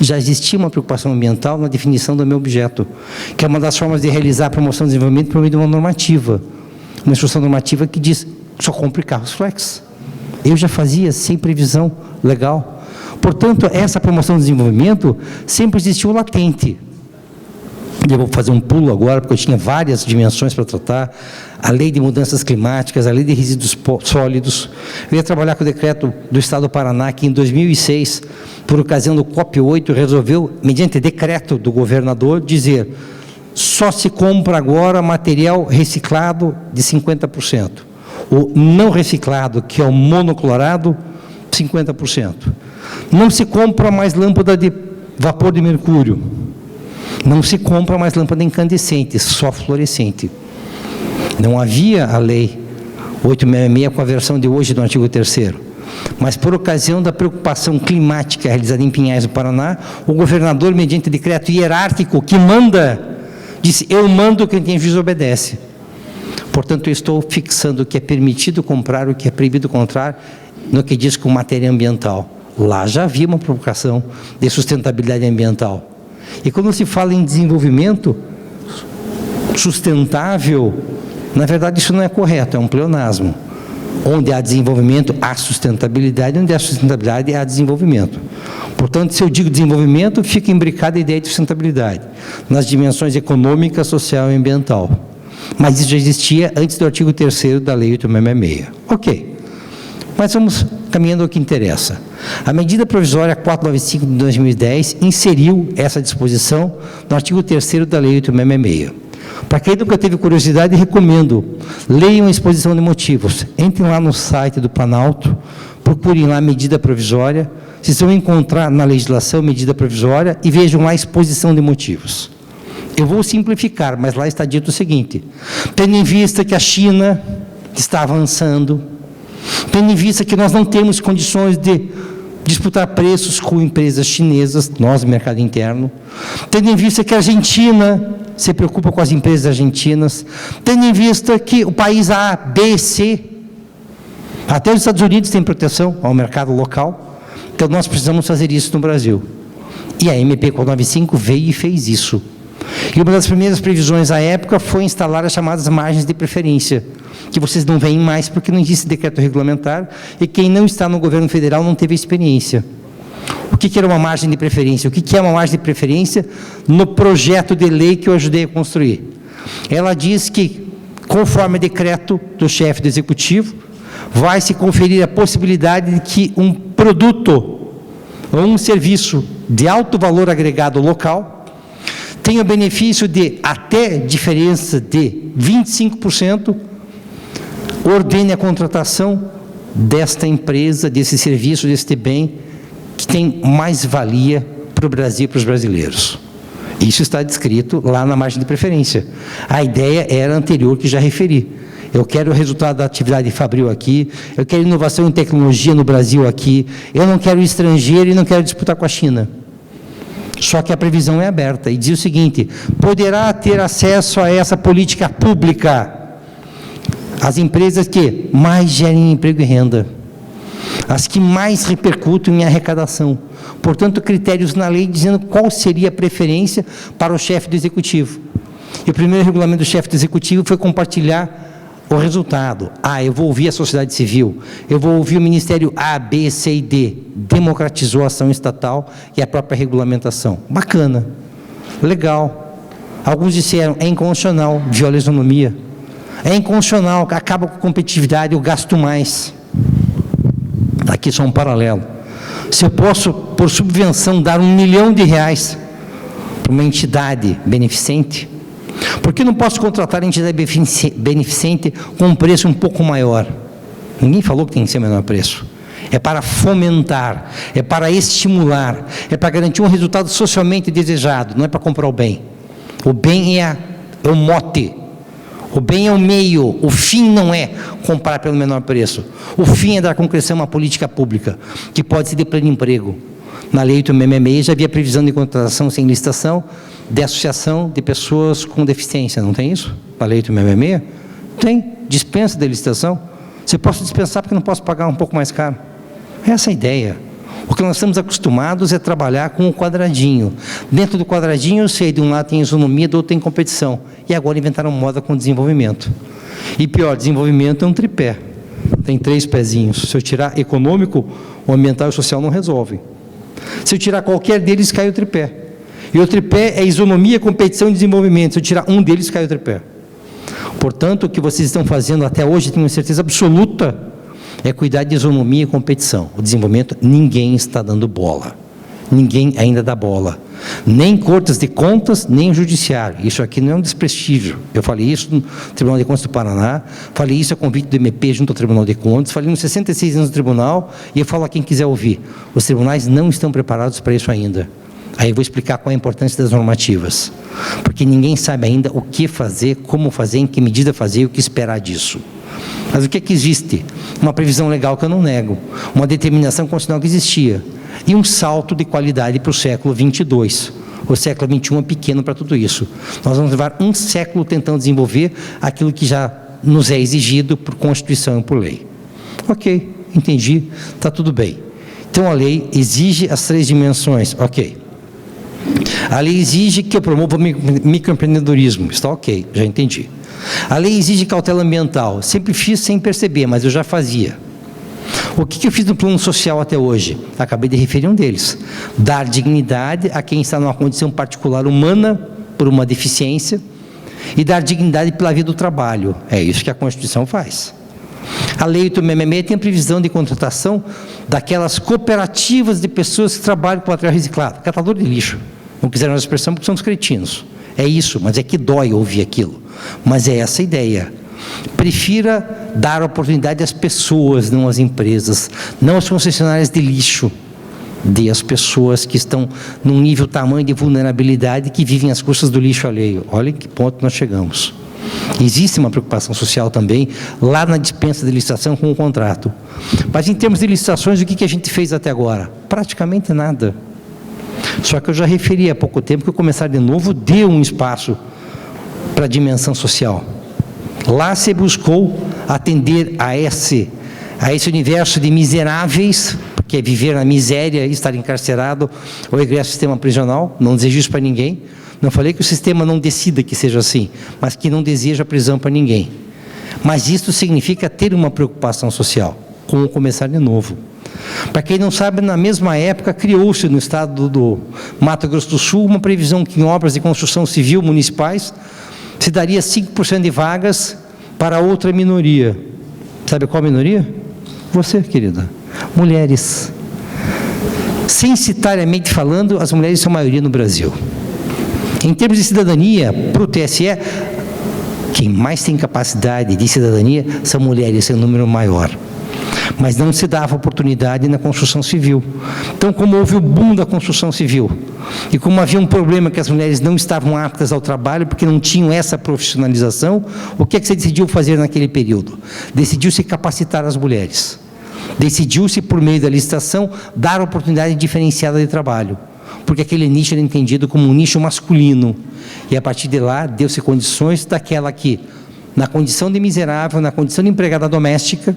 Já existia uma preocupação ambiental na definição do meu objeto, que é uma das formas de realizar a promoção do desenvolvimento por meio de uma normativa. Uma instrução normativa que diz, só compre carros flex. Eu já fazia sem previsão legal. Portanto, essa promoção do desenvolvimento sempre existiu latente. Eu vou fazer um pulo agora, porque eu tinha várias dimensões para tratar. A lei de mudanças climáticas, a lei de resíduos sólidos. Eu ia trabalhar com o decreto do Estado do Paraná, que em 2006, por ocasião do COP8, resolveu, mediante decreto do governador, dizer só se compra agora material reciclado de 50%. O não reciclado, que é o monoclorado, 50%. Não se compra mais lâmpada de vapor de mercúrio. Não se compra mais lâmpada incandescente, só fluorescente. Não havia a lei 866 com a versão de hoje do artigo 3º. Mas por ocasião da preocupação climática realizada em Pinhais do Paraná, o governador, mediante decreto hierárquico que manda, disse, eu mando, quem tem juízo obedece. Portanto, eu estou fixando o que é permitido comprar, o que é proibido comprar, no que diz com matéria ambiental. Lá já havia uma provocação de sustentabilidade ambiental. E quando se fala em desenvolvimento sustentável, na verdade isso não é correto, é um pleonasmo. Onde há desenvolvimento, há sustentabilidade, onde há sustentabilidade, há desenvolvimento. Portanto, se eu digo desenvolvimento, fica imbricada a ideia de sustentabilidade, nas dimensões econômica, social e ambiental. Mas isso já existia antes do artigo 3º da Lei 866. Ok. Mas vamos caminhando ao que interessa. A medida provisória 495 de 2010 inseriu essa disposição no artigo 3º da Lei 866. Para quem nunca teve curiosidade, recomendo, leiam a exposição de motivos. Entrem lá no site do Planalto, procurem lá a medida provisória, vocês vão encontrar na legislação medida provisória e vejam lá a exposição de motivos. Eu vou simplificar, mas lá está dito o seguinte: tendo em vista que a China está avançando, tendo em vista que nós não temos condições de disputar preços com empresas chinesas, nós, mercado interno, tendo em vista que a Argentina se preocupa com as empresas argentinas, tendo em vista que o país A, B, C, até os Estados Unidos têm proteção ao mercado local, então nós precisamos fazer isso no Brasil. E a MP 495 veio e fez isso. E uma das primeiras previsões à época foi instalar as chamadas margens de preferência, que vocês não veem mais porque não existe decreto regulamentar e quem não está no governo federal não teve experiência. O que era uma margem de preferência? O que é uma margem de preferência no projeto de lei que eu ajudei a construir? Ela diz que, conforme decreto do chefe do executivo, vai se conferir a possibilidade de que um produto ou um serviço de alto valor agregado local tem o benefício de até diferença de 25%, ordene a contratação desta empresa, desse serviço, deste bem, que tem mais valia para o Brasil e para os brasileiros. Isso está descrito lá na margem de preferência. A ideia era anterior, que já referi. Eu quero o resultado da atividade fabril aqui, eu quero inovação em tecnologia no Brasil aqui, eu não quero estrangeiro e não quero disputar com a China. Só que a previsão é aberta e diz o seguinte: poderá ter acesso a essa política pública as empresas que mais gerem emprego e renda, as que mais repercutem em arrecadação. Portanto, critérios na lei dizendo qual seria a preferência para o chefe do executivo. E o primeiro regulamento do chefe do executivo foi compartilhar o resultado. Eu vou ouvir a sociedade civil, eu vou ouvir o Ministério A, B, C e D. Democratizou a ação estatal e a própria regulamentação. Bacana, legal. Alguns disseram, é inconstitucional, viola a isonomia. É inconstitucional, acaba com a competitividade, eu gasto mais. Aqui só um paralelo. Se eu posso, por subvenção, dar R$1 milhão para uma entidade beneficente, por que não posso contratar a entidade beneficente com um preço um pouco maior? Ninguém falou que tem que ser o menor preço. É para fomentar, é para estimular, é para garantir um resultado socialmente desejado, não é para comprar o bem. O bem é o mote, o bem é o meio, o fim não é comprar pelo menor preço. O fim é dar concreção a uma política pública, que pode ser de pleno emprego. Na lei do MME já havia previsão de contratação sem licitação de associação de pessoas com deficiência, não tem isso? Na lei do MME? Tem, dispensa de licitação. Se posso dispensar porque não posso pagar um pouco mais caro. Essa é a ideia. O que nós estamos acostumados é trabalhar com o quadradinho. Dentro do quadradinho, eu sei, de um lado tem isonomia, do outro tem competição. E agora inventaram moda com desenvolvimento. E pior, desenvolvimento é um tripé. Tem 3 pezinhos. Se eu tirar econômico, o ambiental e o social não resolvem. Se eu tirar qualquer deles, cai o tripé. E o tripé é isonomia, competição e desenvolvimento. Se eu tirar um deles, cai o tripé. Portanto, o que vocês estão fazendo até hoje, tenho certeza absoluta, é cuidar de isonomia e competição. O desenvolvimento, ninguém está dando bola. Ninguém ainda dá bola. Nem cortes de contas, nem o judiciário. Isso aqui não é um desprestígio. Eu falei isso no Tribunal de Contas do Paraná, falei isso a convite do MP junto ao Tribunal de Contas, falei nos 66 anos do Tribunal, e eu falo a quem quiser ouvir. Os tribunais não estão preparados para isso ainda. Aí eu vou explicar qual é a importância das normativas. Porque ninguém sabe ainda o que fazer, como fazer, em que medida fazer e o que esperar disso. Mas o que é que existe? Uma previsão legal que eu não nego, uma determinação constitucional que existia, e um salto de qualidade para o século 22. O século 21 é pequeno para tudo isso. Nós vamos levar um século tentando desenvolver aquilo que já nos é exigido por Constituição e por lei. Ok, entendi, está tudo bem. Então a lei exige as 3 dimensões, ok. A lei exige que eu promova o microempreendedorismo, está ok, já entendi. A lei exige cautela ambiental, sempre fiz sem perceber, mas eu já fazia. O que eu fiz no plano social até hoje? Acabei de referir um deles. Dar dignidade a quem está numa condição particular humana por uma deficiência e dar dignidade pela vida do trabalho. É isso que a Constituição faz. A lei do MME tem a previsão de contratação daquelas cooperativas de pessoas que trabalham com material reciclado, catador de lixo. Não quiseram a expressão porque são os cretinos. É isso, mas é que dói ouvir aquilo. Mas é essa a ideia. Prefira dar oportunidade às pessoas, não às empresas, não às concessionárias de lixo. das pessoas que estão num nível tamanho de vulnerabilidade que vivem às custas do lixo alheio. Olha em que ponto nós chegamos. Existe uma preocupação social também lá na dispensa de licitação com o contrato. Mas em termos de licitações, o que a gente fez até agora? Praticamente nada. Só que eu já referi há pouco tempo que o Começar de Novo deu um espaço para a dimensão social. Lá se buscou atender a esse universo de miseráveis, que é viver na miséria, estar encarcerado ou egresso do sistema prisional. Não desejo isso para ninguém. Não falei que o sistema não decida que seja assim, mas que não deseja prisão para ninguém. Mas isso significa ter uma preocupação social, com o Começar de Novo. Para quem não sabe, na mesma época, criou-se no estado do Mato Grosso do Sul uma previsão que em obras de construção civil municipais se daria 5% de vagas para outra minoria. Sabe qual minoria? Você, querida. Mulheres. Censitariamente falando, as mulheres são a maioria no Brasil. Em termos de cidadania, para o TSE, quem mais tem capacidade de cidadania são mulheres, em número maior. Mas não se dava oportunidade na construção civil. Então, como houve o boom da construção civil, e como havia um problema que as mulheres não estavam aptas ao trabalho, porque não tinham essa profissionalização, o que você decidiu fazer naquele período? Decidiu-se capacitar as mulheres. Decidiu-se, por meio da licitação, dar oportunidade diferenciada de trabalho, porque aquele nicho era entendido como um nicho masculino. E a partir de lá, deu-se condições daquela que, na condição de miserável, na condição de empregada doméstica,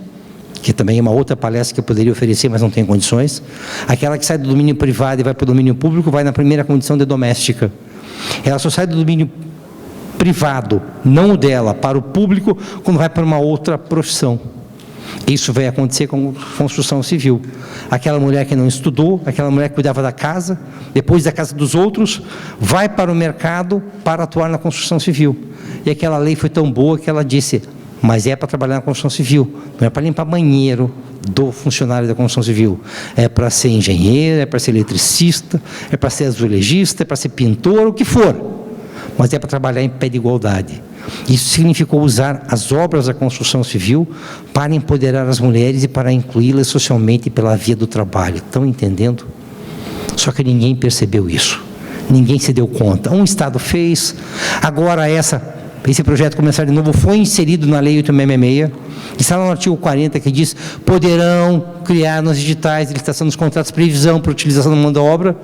que também é uma outra palestra que eu poderia oferecer, mas não tenho condições, aquela que sai do domínio privado e vai para o domínio público, vai na primeira condição de doméstica. Ela só sai do domínio privado, não o dela, para o público, quando vai para uma outra profissão. Isso vai acontecer com construção civil. Aquela mulher que não estudou, aquela mulher que cuidava da casa, depois da casa dos outros, vai para o mercado para atuar na construção civil. E aquela lei foi tão boa que ela disse, mas é para trabalhar na construção civil, não é para limpar banheiro do funcionário da construção civil. É para ser engenheiro, é para ser eletricista, é para ser azulejista, é para ser pintor, o que for. Mas é para trabalhar em pé de igualdade. Isso significou usar as obras da construção civil para empoderar as mulheres e para incluí-las socialmente pela via do trabalho. Estão entendendo? Só que ninguém percebeu isso. Ninguém se deu conta. Um Estado fez, agora esse projeto Começar de Novo foi inserido na Lei 866, que está no artigo 40, que diz, poderão criar nos editais de licitação dos contratos previsão para utilização da mão de obra.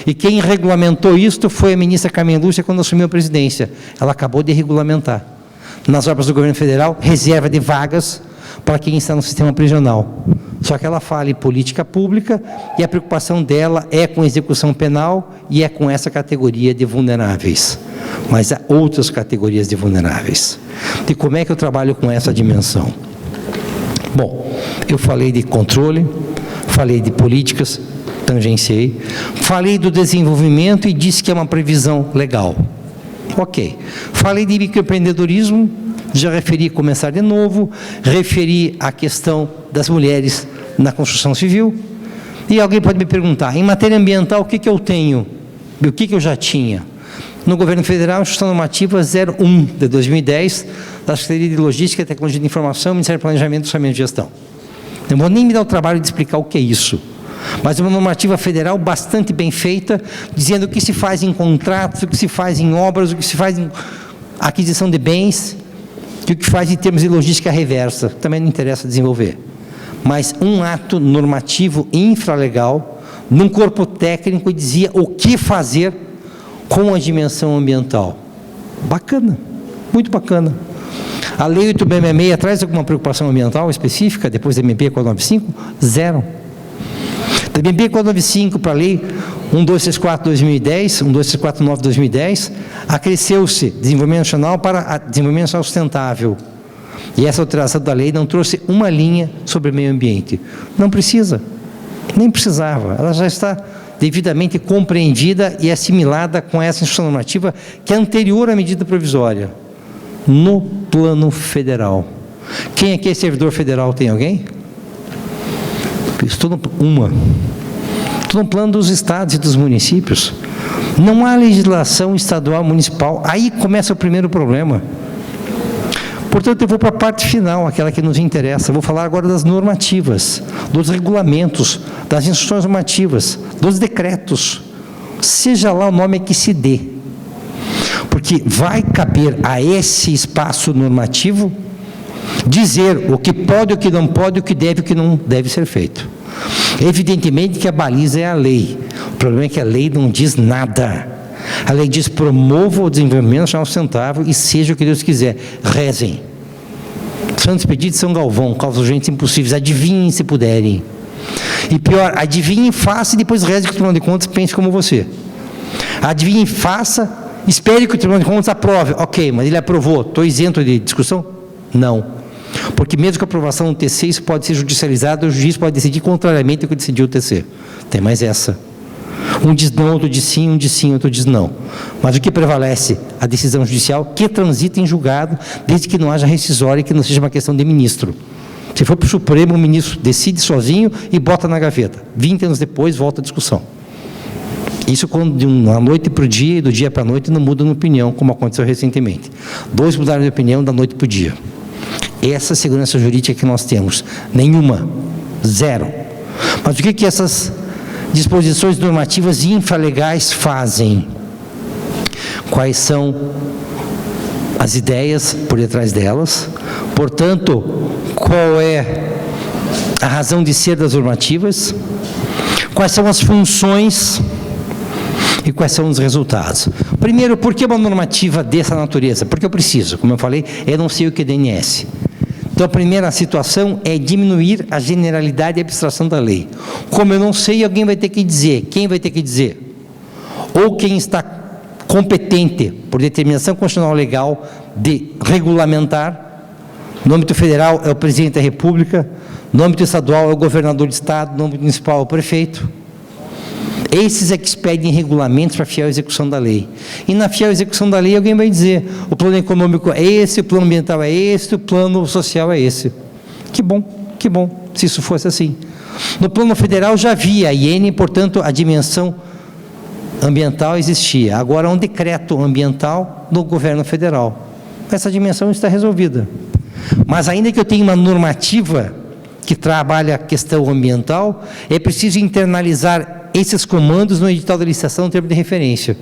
E quem regulamentou isto foi a ministra Carmen Lúcia quando assumiu a presidência. Ela acabou de regulamentar. Nas obras do governo federal, reserva de vagas para quem está no sistema prisional. Só que ela fala em política pública e a preocupação dela é com execução penal e é com essa categoria de vulneráveis. Mas há outras categorias de vulneráveis. E como é que eu trabalho com essa dimensão? Bom, eu falei de controle, falei de políticas, tangenciei, falei do desenvolvimento e disse que é uma previsão legal. Ok. Falei de microempreendedorismo, já referi Começar de Novo, referi a questão das mulheres na construção civil, e alguém pode me perguntar, em matéria ambiental, o que eu tenho? E o que eu já tinha? No governo federal, Instrução Normativa 01 de 2010, da Secretaria de Logística, Tecnologia de Informação, Ministério do Planejamento e Orçamento de Gestão. Não vou nem me dar o trabalho de explicar o que é isso, mas uma normativa federal bastante bem feita, dizendo o que se faz em contratos, o que se faz em obras, o que se faz em aquisição de bens, e o que faz em termos de logística reversa, também não interessa desenvolver. Mas um ato normativo infralegal, num corpo técnico, dizia o que fazer com a dimensão ambiental. Bacana, muito bacana. A Lei 866 traz alguma preocupação ambiental específica, depois da MP 495? Zero. Da MP 495 para a Lei 1234/2010, 12349/2010, acresceu-se desenvolvimento nacional para desenvolvimento nacional sustentável. E essa alteração da lei não trouxe uma linha sobre meio ambiente. Não precisa, nem precisava, ela já está devidamente compreendida e assimilada com essa instrução normativa que é anterior à medida provisória, no plano federal. Quem aqui é servidor federal? Tem alguém? Estou no plano dos estados e dos municípios. Não há legislação estadual municipal. Aí começa o primeiro problema. Portanto, eu vou para a parte final, aquela que nos interessa. Vou falar agora das normativas, dos regulamentos, das instruções normativas, dos decretos, seja lá o nome que se dê. Porque vai caber a esse espaço normativo dizer o que pode, o que não pode, o que não deve ser feito. Evidentemente que a baliza é a lei. O problema é que a lei não diz nada. A lei diz: promova o desenvolvimento nacional sustentável e seja o que Deus quiser. Rezem. Santo Expedito de São Galvão, causas urgentes impossíveis. Adivinhem se puderem. E pior, adivinhem, faça e depois reze que o Tribunal de Contas pense como você. Adivinhem, faça, espere que o Tribunal de Contas aprove. Ok, mas ele aprovou. Estou isento de discussão? Não. Porque mesmo com a aprovação do TC, isso pode ser judicializado, o juiz pode decidir contrariamente ao que decidiu o TC. Tem mais essa. Um diz não, outro diz sim, outro diz não. Mas o que prevalece? A decisão judicial que transita em julgado, desde que não haja rescisória e que não seja uma questão de ministro. Se for para o Supremo, o ministro decide sozinho e bota na gaveta. 20 anos depois, volta a discussão. Isso quando de uma noite para o dia e do dia para a noite não muda de opinião, como aconteceu recentemente. 2 mudaram de opinião da noite para o dia. Essa segurança jurídica que nós temos, nenhuma, zero. Mas o que essas disposições normativas infralegais fazem? Quais são as ideias por detrás delas? Portanto, qual é a razão de ser das normativas? Quais são as funções e quais são os resultados? Primeiro, por que uma normativa dessa natureza? Porque eu preciso, como eu falei, eu não sei o que é DNS. Então, a primeira situação é diminuir a generalidade e a abstração da lei. Como eu não sei, alguém vai ter que dizer. Quem vai ter que dizer? Ou quem está competente, por determinação constitucional legal, de regulamentar. No âmbito federal é o presidente da República, no âmbito estadual é o governador de estado, no âmbito municipal é o prefeito. Esses é que expedem regulamentos para a fiel execução da lei. E na fiel execução da lei, alguém vai dizer: o plano econômico é esse, o plano ambiental é esse, o plano social é esse. Que bom, se isso fosse assim. No plano federal já havia a IN, portanto, a dimensão ambiental existia. Agora, há um decreto ambiental do governo federal. Essa dimensão está resolvida. Mas ainda que eu tenha uma normativa que trabalha a questão ambiental, é preciso internalizar esses comandos no edital da licitação no termo de referência.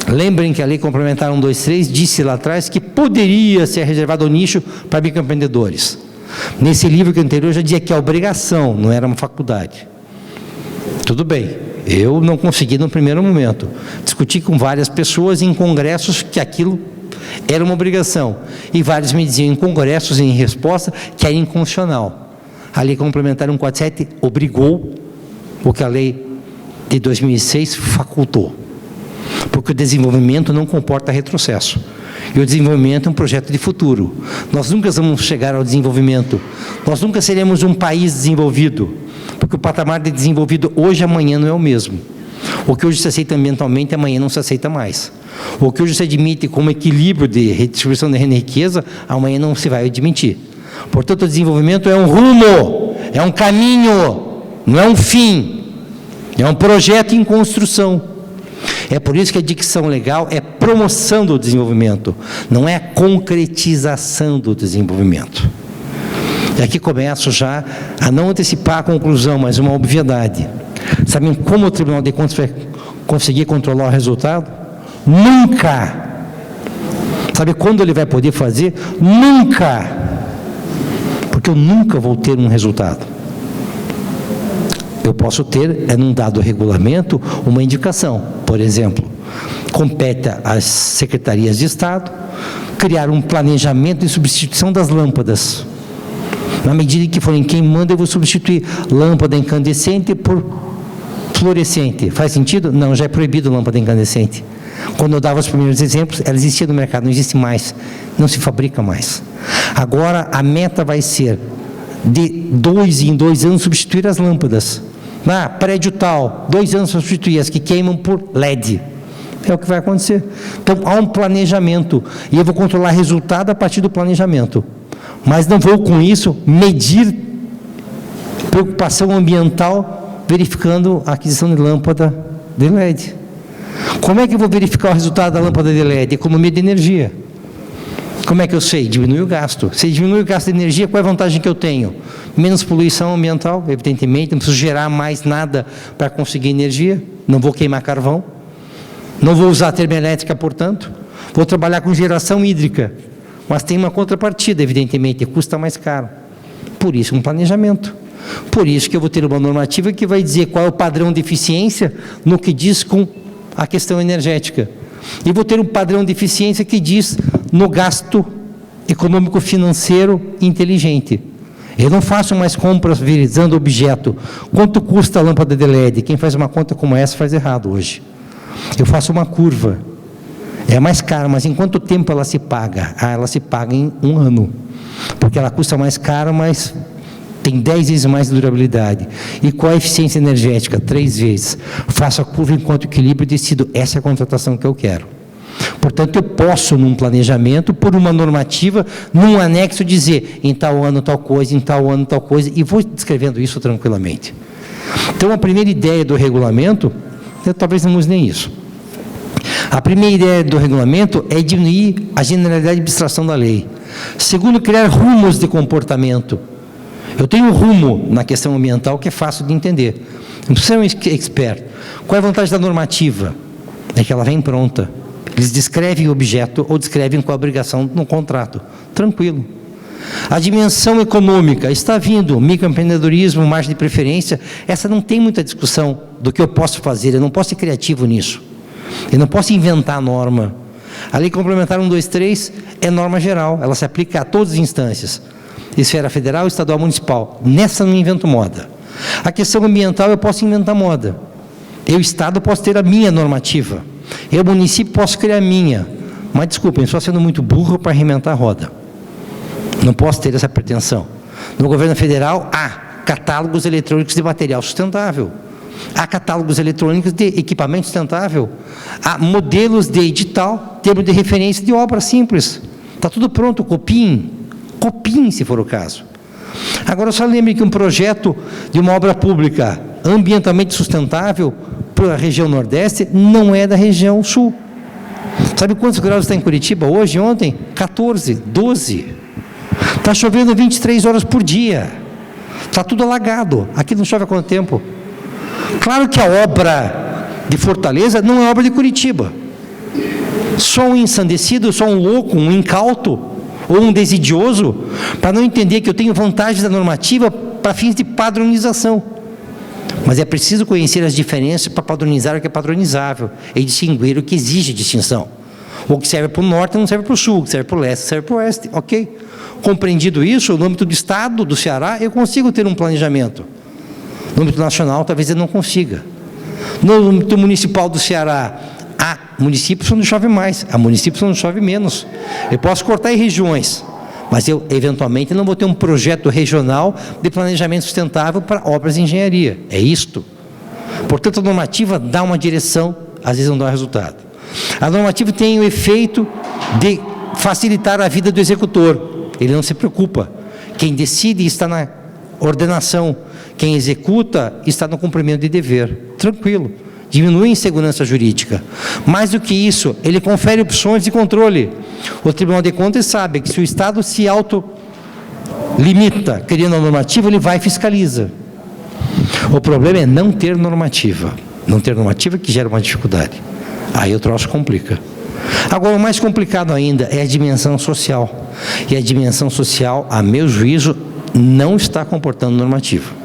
Lembrem que a Lei Complementar 123 disse lá atrás que poderia ser reservado ao nicho para microempreendedores. Nesse livro que anterior já dizia que é obrigação, não era uma faculdade. Tudo bem, eu não consegui no primeiro momento. Discuti com várias pessoas em congressos que aquilo era uma obrigação. E vários me diziam em congressos, em resposta, que era inconstitucional. A Lei Complementar 147 obrigou o que a lei de 2006 facultou. Porque o desenvolvimento não comporta retrocesso. E o desenvolvimento é um projeto de futuro. Nós nunca vamos chegar ao desenvolvimento. Nós nunca seremos um país desenvolvido. Porque o patamar de desenvolvido hoje e amanhã não é o mesmo. O que hoje se aceita ambientalmente, amanhã não se aceita mais. O que hoje se admite como equilíbrio de redistribuição da riqueza, amanhã não se vai admitir. Portanto, o desenvolvimento é um rumo, é um caminho, não é um fim, é um projeto em construção. É por isso que a dicção legal é promoção do desenvolvimento, não é a concretização do desenvolvimento. E aqui começo já a não antecipar a conclusão, mas uma obviedade. Sabem como o Tribunal de Contas vai conseguir controlar o resultado? Nunca! Sabe quando ele vai poder fazer? Nunca! Porque eu nunca vou ter um resultado. Eu posso ter, num dado regulamento, uma indicação. Por exemplo, compete às secretarias de Estado criar um planejamento de substituição das lâmpadas. Na medida em que forem quem manda, eu vou substituir lâmpada incandescente por fluorescente. Faz sentido? Não, já é proibido lâmpada incandescente. Quando eu dava os primeiros exemplos, ela existia no mercado, não existe mais, não se fabrica mais. Agora, a meta vai ser de 2 em 2 anos substituir as lâmpadas. Prédio tal, 2 anos substituir as que queimam por LED. É o que vai acontecer. Então, há um planejamento, e eu vou controlar resultado a partir do planejamento. Mas não vou, com isso, medir preocupação ambiental verificando a aquisição de lâmpada de LED. Como é que eu vou verificar o resultado da lâmpada de LED? Economia de energia. Como é que eu sei? Diminui o gasto. Se diminui o gasto de energia, qual é a vantagem que eu tenho? Menos poluição ambiental, evidentemente, não preciso gerar mais nada para conseguir energia, não vou queimar carvão, não vou usar termoelétrica, portanto, vou trabalhar com geração hídrica, mas tem uma contrapartida, evidentemente, custa mais caro. Por isso, um planejamento. Por isso que eu vou ter uma normativa que vai dizer qual é o padrão de eficiência no que diz com a questão energética. E vou ter um padrão de eficiência que diz no gasto econômico-financeiro inteligente. Eu não faço mais compras visando objeto. Quanto custa a lâmpada de LED? Quem faz uma conta como essa faz errado hoje. Eu faço uma curva. É mais caro, mas em quanto tempo ela se paga? Ela se paga em 1 ano. Porque ela custa mais caro, mas tem 10 vezes mais de durabilidade. E qual a eficiência energética? 3 vezes. Faço a curva enquanto equilíbrio e decido, essa é a contratação que eu quero. Portanto, eu posso, num planejamento, por uma normativa, num anexo, dizer, em tal ano tal coisa, em tal ano tal coisa, e vou descrevendo isso tranquilamente. Então, a primeira ideia do regulamento, eu talvez não use nem isso. A primeira ideia do regulamento é diminuir a generalidade de abstração da lei. Segundo, criar rumos de comportamento. Eu tenho um rumo na questão ambiental que é fácil de entender. Não precisa ser um expert. Qual é a vantagem da normativa? É que ela vem pronta. Eles descrevem o objeto ou descrevem qual a obrigação no contrato. Tranquilo. A dimensão econômica está vindo, microempreendedorismo, margem de preferência, essa não tem muita discussão do que eu posso fazer, eu não posso ser criativo nisso. Eu não posso inventar a norma. A Lei Complementar 123 é norma geral, ela se aplica a todas as instâncias. Esfera federal, estadual, municipal. Nessa não invento moda. A questão ambiental eu posso inventar moda. Eu, Estado, posso ter a minha normativa. Eu, município, posso criar a minha. Mas, desculpem, estou sendo muito burro para reinventar a roda. Não posso ter essa pretensão. No governo federal, há catálogos eletrônicos de material sustentável. Há catálogos eletrônicos de equipamento sustentável. Há modelos de edital, termo de referência de obra simples. Está tudo pronto, copiem. Copiem, se for o caso. Agora, só lembre que um projeto de uma obra pública ambientalmente sustentável para a região Nordeste não é da região Sul. Sabe quantos graus está em Curitiba hoje, ontem? 14, 12. Está chovendo 23 horas por dia. Está tudo alagado. Aqui não chove há quanto tempo? Claro que a obra de Fortaleza não é obra de Curitiba. Só um ensandecido, só um louco, um incauto, ou um desidioso, para não entender que eu tenho vantagens da normativa para fins de padronização. Mas é preciso conhecer as diferenças para padronizar o que é padronizável e distinguir o que exige distinção. O que serve para o norte não serve para o sul, o que serve para o leste serve para o oeste, ok? Compreendido isso, no âmbito do Estado, do Ceará, eu consigo ter um planejamento. No âmbito nacional, talvez eu não consiga. No âmbito municipal do Ceará, há municípios onde chove mais, há municípios onde chove menos. Eu posso cortar em regiões, mas eu, eventualmente, não vou ter um projeto regional de planejamento sustentável para obras de engenharia. É isto. Portanto, a normativa dá uma direção, às vezes não dá um resultado. A normativa tem o efeito de facilitar a vida do executor. Ele não se preocupa. Quem decide está na ordenação. Quem executa está no cumprimento de dever. Tranquilo. Diminui a insegurança jurídica. Mais do que isso, ele confere opções de controle. O Tribunal de Contas sabe que se o Estado se autolimita criando a normativa, ele vai e fiscaliza. O problema é não ter normativa. Não ter normativa que gera uma dificuldade. Aí o troço complica. Agora, o mais complicado ainda é a dimensão social. E a dimensão social, a meu juízo, não está comportando normativa.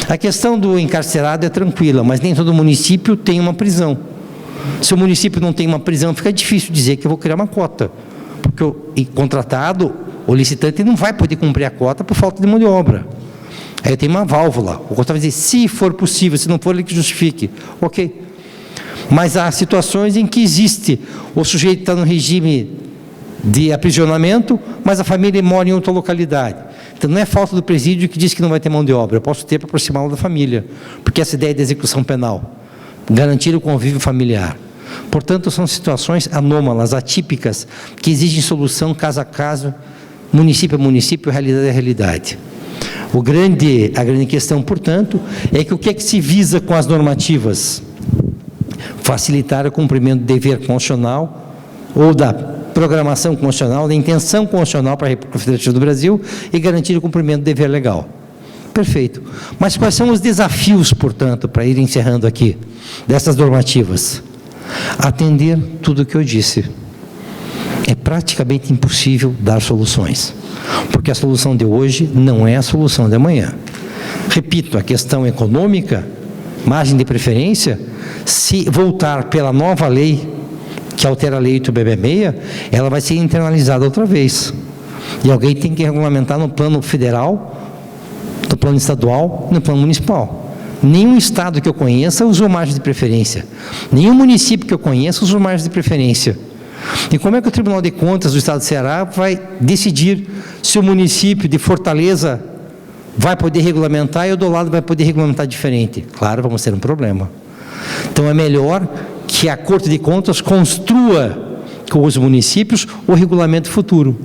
A questão do encarcerado é tranquila, mas nem todo município tem uma prisão. Se o município não tem uma prisão, fica difícil dizer que eu vou criar uma cota. Porque o contratado, o licitante, não vai poder cumprir a cota por falta de mão de obra. Aí eu tenho uma válvula. O contratado vai dizer, se for possível, se não for, ele que justifique. Ok. Mas há situações em que existe, o sujeito está no regime de aprisionamento, mas a família mora em outra localidade. Então, não é falta do presídio que diz que não vai ter mão de obra, eu posso ter para aproximá-lo da família, porque essa ideia de execução penal, garantir o convívio familiar. Portanto, são situações anômalas, atípicas, que exigem solução caso a caso, município a município, realidade a realidade. A grande questão, portanto, é que o que é que se visa com as normativas? Facilitar o cumprimento do dever constitucional ou da programação constitucional, da intenção constitucional para a República Federativa do Brasil e garantir o cumprimento do dever legal. Perfeito. Mas quais são os desafios, portanto, para ir encerrando aqui, dessas normativas? Atender tudo o que eu disse. É praticamente impossível dar soluções, porque a solução de hoje não é a solução de amanhã. Repito, a questão econômica, margem de preferência, se voltar pela nova lei, que altera a lei 866, ela vai ser internalizada outra vez. E alguém tem que regulamentar no plano federal, no plano estadual, no plano municipal. Nenhum estado que eu conheça usou margem de preferência. Nenhum município que eu conheça usou margem de preferência. E como é que o Tribunal de Contas do Estado do Ceará vai decidir se o município de Fortaleza vai poder regulamentar e o do lado vai poder regulamentar diferente? Claro, vamos ter um problema. Então é melhor que a Corte de Contas construa com os municípios o regulamento futuro,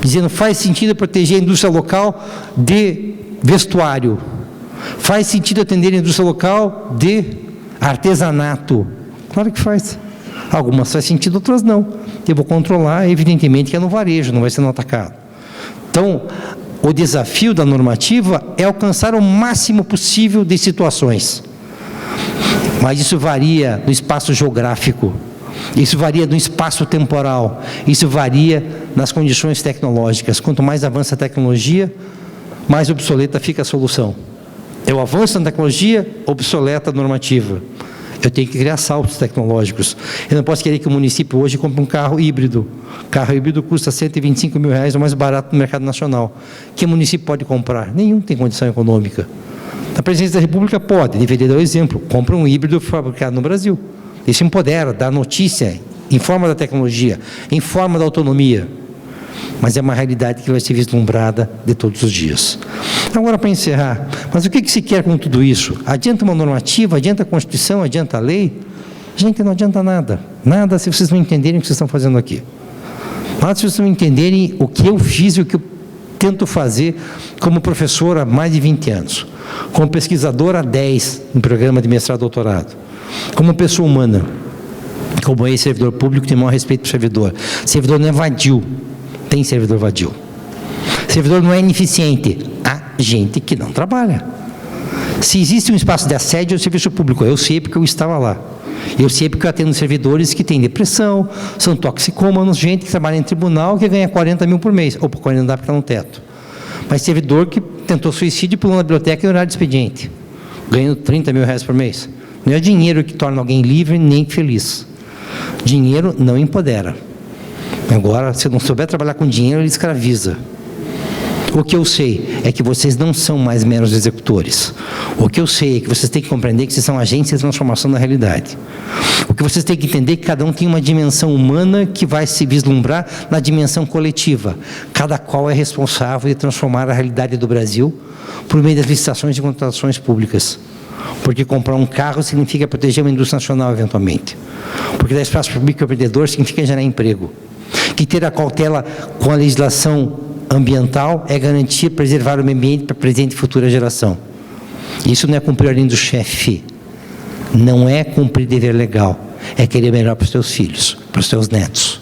dizendo faz sentido proteger a indústria local de vestuário, faz sentido atender a indústria local de artesanato. Claro que faz. Algumas faz sentido, outras não. Eu vou controlar, evidentemente, que é no varejo, não vai ser no atacado. Então, o desafio da normativa é alcançar o máximo possível de situações. Mas isso varia no espaço geográfico, isso varia no espaço temporal, isso varia nas condições tecnológicas. Quanto mais avança a tecnologia, mais obsoleta fica a solução. Eu avanço na tecnologia, obsoleta a normativa. Eu tenho que criar saltos tecnológicos. Eu não posso querer que o município hoje compre um carro híbrido. Carro híbrido custa R$125 mil, o mais barato no mercado nacional. Que município pode comprar? Nenhum tem condição econômica. A Presidência da República pode, deveria dar o exemplo, compra um híbrido fabricado no Brasil. Isso empodera, dá notícia, informa da tecnologia, informa da autonomia. Mas é uma realidade que vai ser vislumbrada de todos os dias. Agora, para encerrar, mas o que se quer com tudo isso? Adianta uma normativa, adianta a Constituição, adianta a lei? Gente, não adianta nada. Nada se vocês não entenderem o que vocês estão fazendo aqui. Nada se vocês não entenderem o que eu fiz e o que eu tento fazer como professor há mais de 20 anos, como pesquisador há 10 no programa de mestrado e doutorado, como pessoa humana, como ex-servidor público, tem maior respeito para o servidor. Servidor não é vadio, tem servidor vadio. Servidor não é ineficiente, há gente que não trabalha. Se existe um espaço de assédio ao serviço público, eu sei porque eu estava lá. Eu sei porque eu atendo servidores que têm depressão, são toxicômanos, gente que trabalha em tribunal que ganha 40 mil por mês, ou por 40 não dá porque está no teto. Mas servidor que tentou suicídio pulando na biblioteca em horário de expediente, ganhando 30 mil reais por mês. Não é o dinheiro que torna alguém livre nem feliz. Dinheiro não empodera. Agora, se eu não souber trabalhar com dinheiro, ele escraviza. O que eu sei é que vocês não são mais meros executores. O que eu sei é que vocês têm que compreender que vocês são agentes de transformação da realidade. O que vocês têm que entender é que cada um tem uma dimensão humana que vai se vislumbrar na dimensão coletiva. Cada qual é responsável de transformar a realidade do Brasil por meio das licitações e contratações públicas. Porque comprar um carro significa proteger uma indústria nacional eventualmente. Porque dar espaço para o microempreendedor significa gerar emprego. Que ter a cautela com a legislação ambiental é garantir preservar o meio ambiente para a presente e futura geração. Isso não é cumprir a ordem do chefe, não é cumprir dever legal, é querer melhor para os teus filhos, para os teus netos.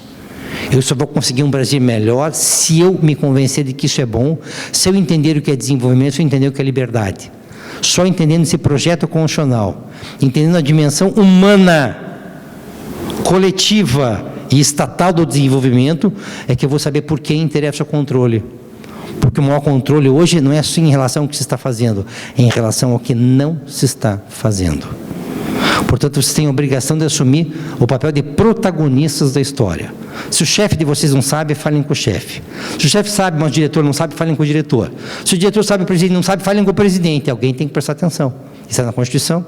Eu só vou conseguir um Brasil melhor se eu me convencer de que isso é bom, se eu entender o que é desenvolvimento, se eu entender o que é liberdade. Só entendendo esse projeto constitucional, entendendo a dimensão humana, coletiva e estatal do desenvolvimento, é que eu vou saber por que interessa o controle. Porque o maior controle hoje não é só em relação ao que se está fazendo, é em relação ao que não se está fazendo. Portanto, vocês têm a obrigação de assumir o papel de protagonistas da história. Se o chefe de vocês não sabe, falem com o chefe. Se o chefe sabe, mas o diretor não sabe, falem com o diretor. Se o diretor sabe e o presidente não sabe, falem com o presidente. Alguém tem que prestar atenção. Isso está na Constituição,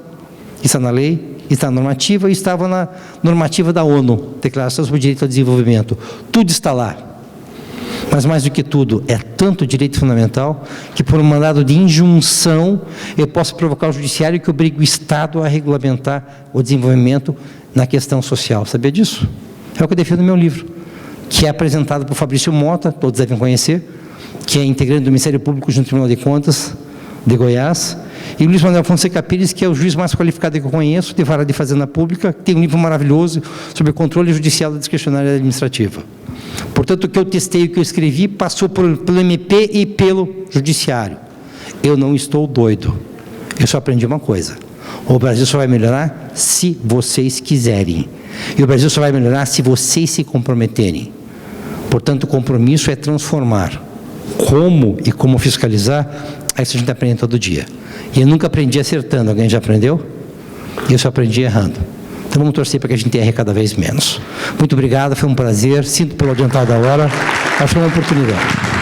isso está na lei, está na normativa e estava na normativa da ONU, Declaração sobre o Direito ao Desenvolvimento. Tudo está lá. Mas mais do que tudo, é tanto direito fundamental que por um mandado de injunção eu posso provocar o judiciário que obrigue o Estado a regulamentar o desenvolvimento na questão social. Sabia disso? É o que eu defendo no meu livro, que é apresentado por Fabrício Mota, todos devem conhecer, que é integrante do Ministério Público junto ao Tribunal de Contas de Goiás, e o Luiz Manuel Fonseca Pires, que é o juiz mais qualificado que eu conheço, de vara de Fazenda Pública, que tem um livro maravilhoso sobre o controle judicial da discricionariedade administrativa. Portanto, o que eu testei, o que eu escrevi, passou pelo MP e pelo Judiciário. Eu não estou doido. Eu só aprendi uma coisa. O Brasil só vai melhorar se vocês quiserem. E o Brasil só vai melhorar se vocês se comprometerem. Portanto, o compromisso é transformar. Como e como fiscalizar, isso a gente aprende todo dia. E eu nunca aprendi acertando. Alguém já aprendeu? Eu só aprendi errando. Então vamos torcer para que a gente erre cada vez menos. Muito obrigado, foi um prazer. Sinto pelo adiantado da hora. Acho que é uma oportunidade.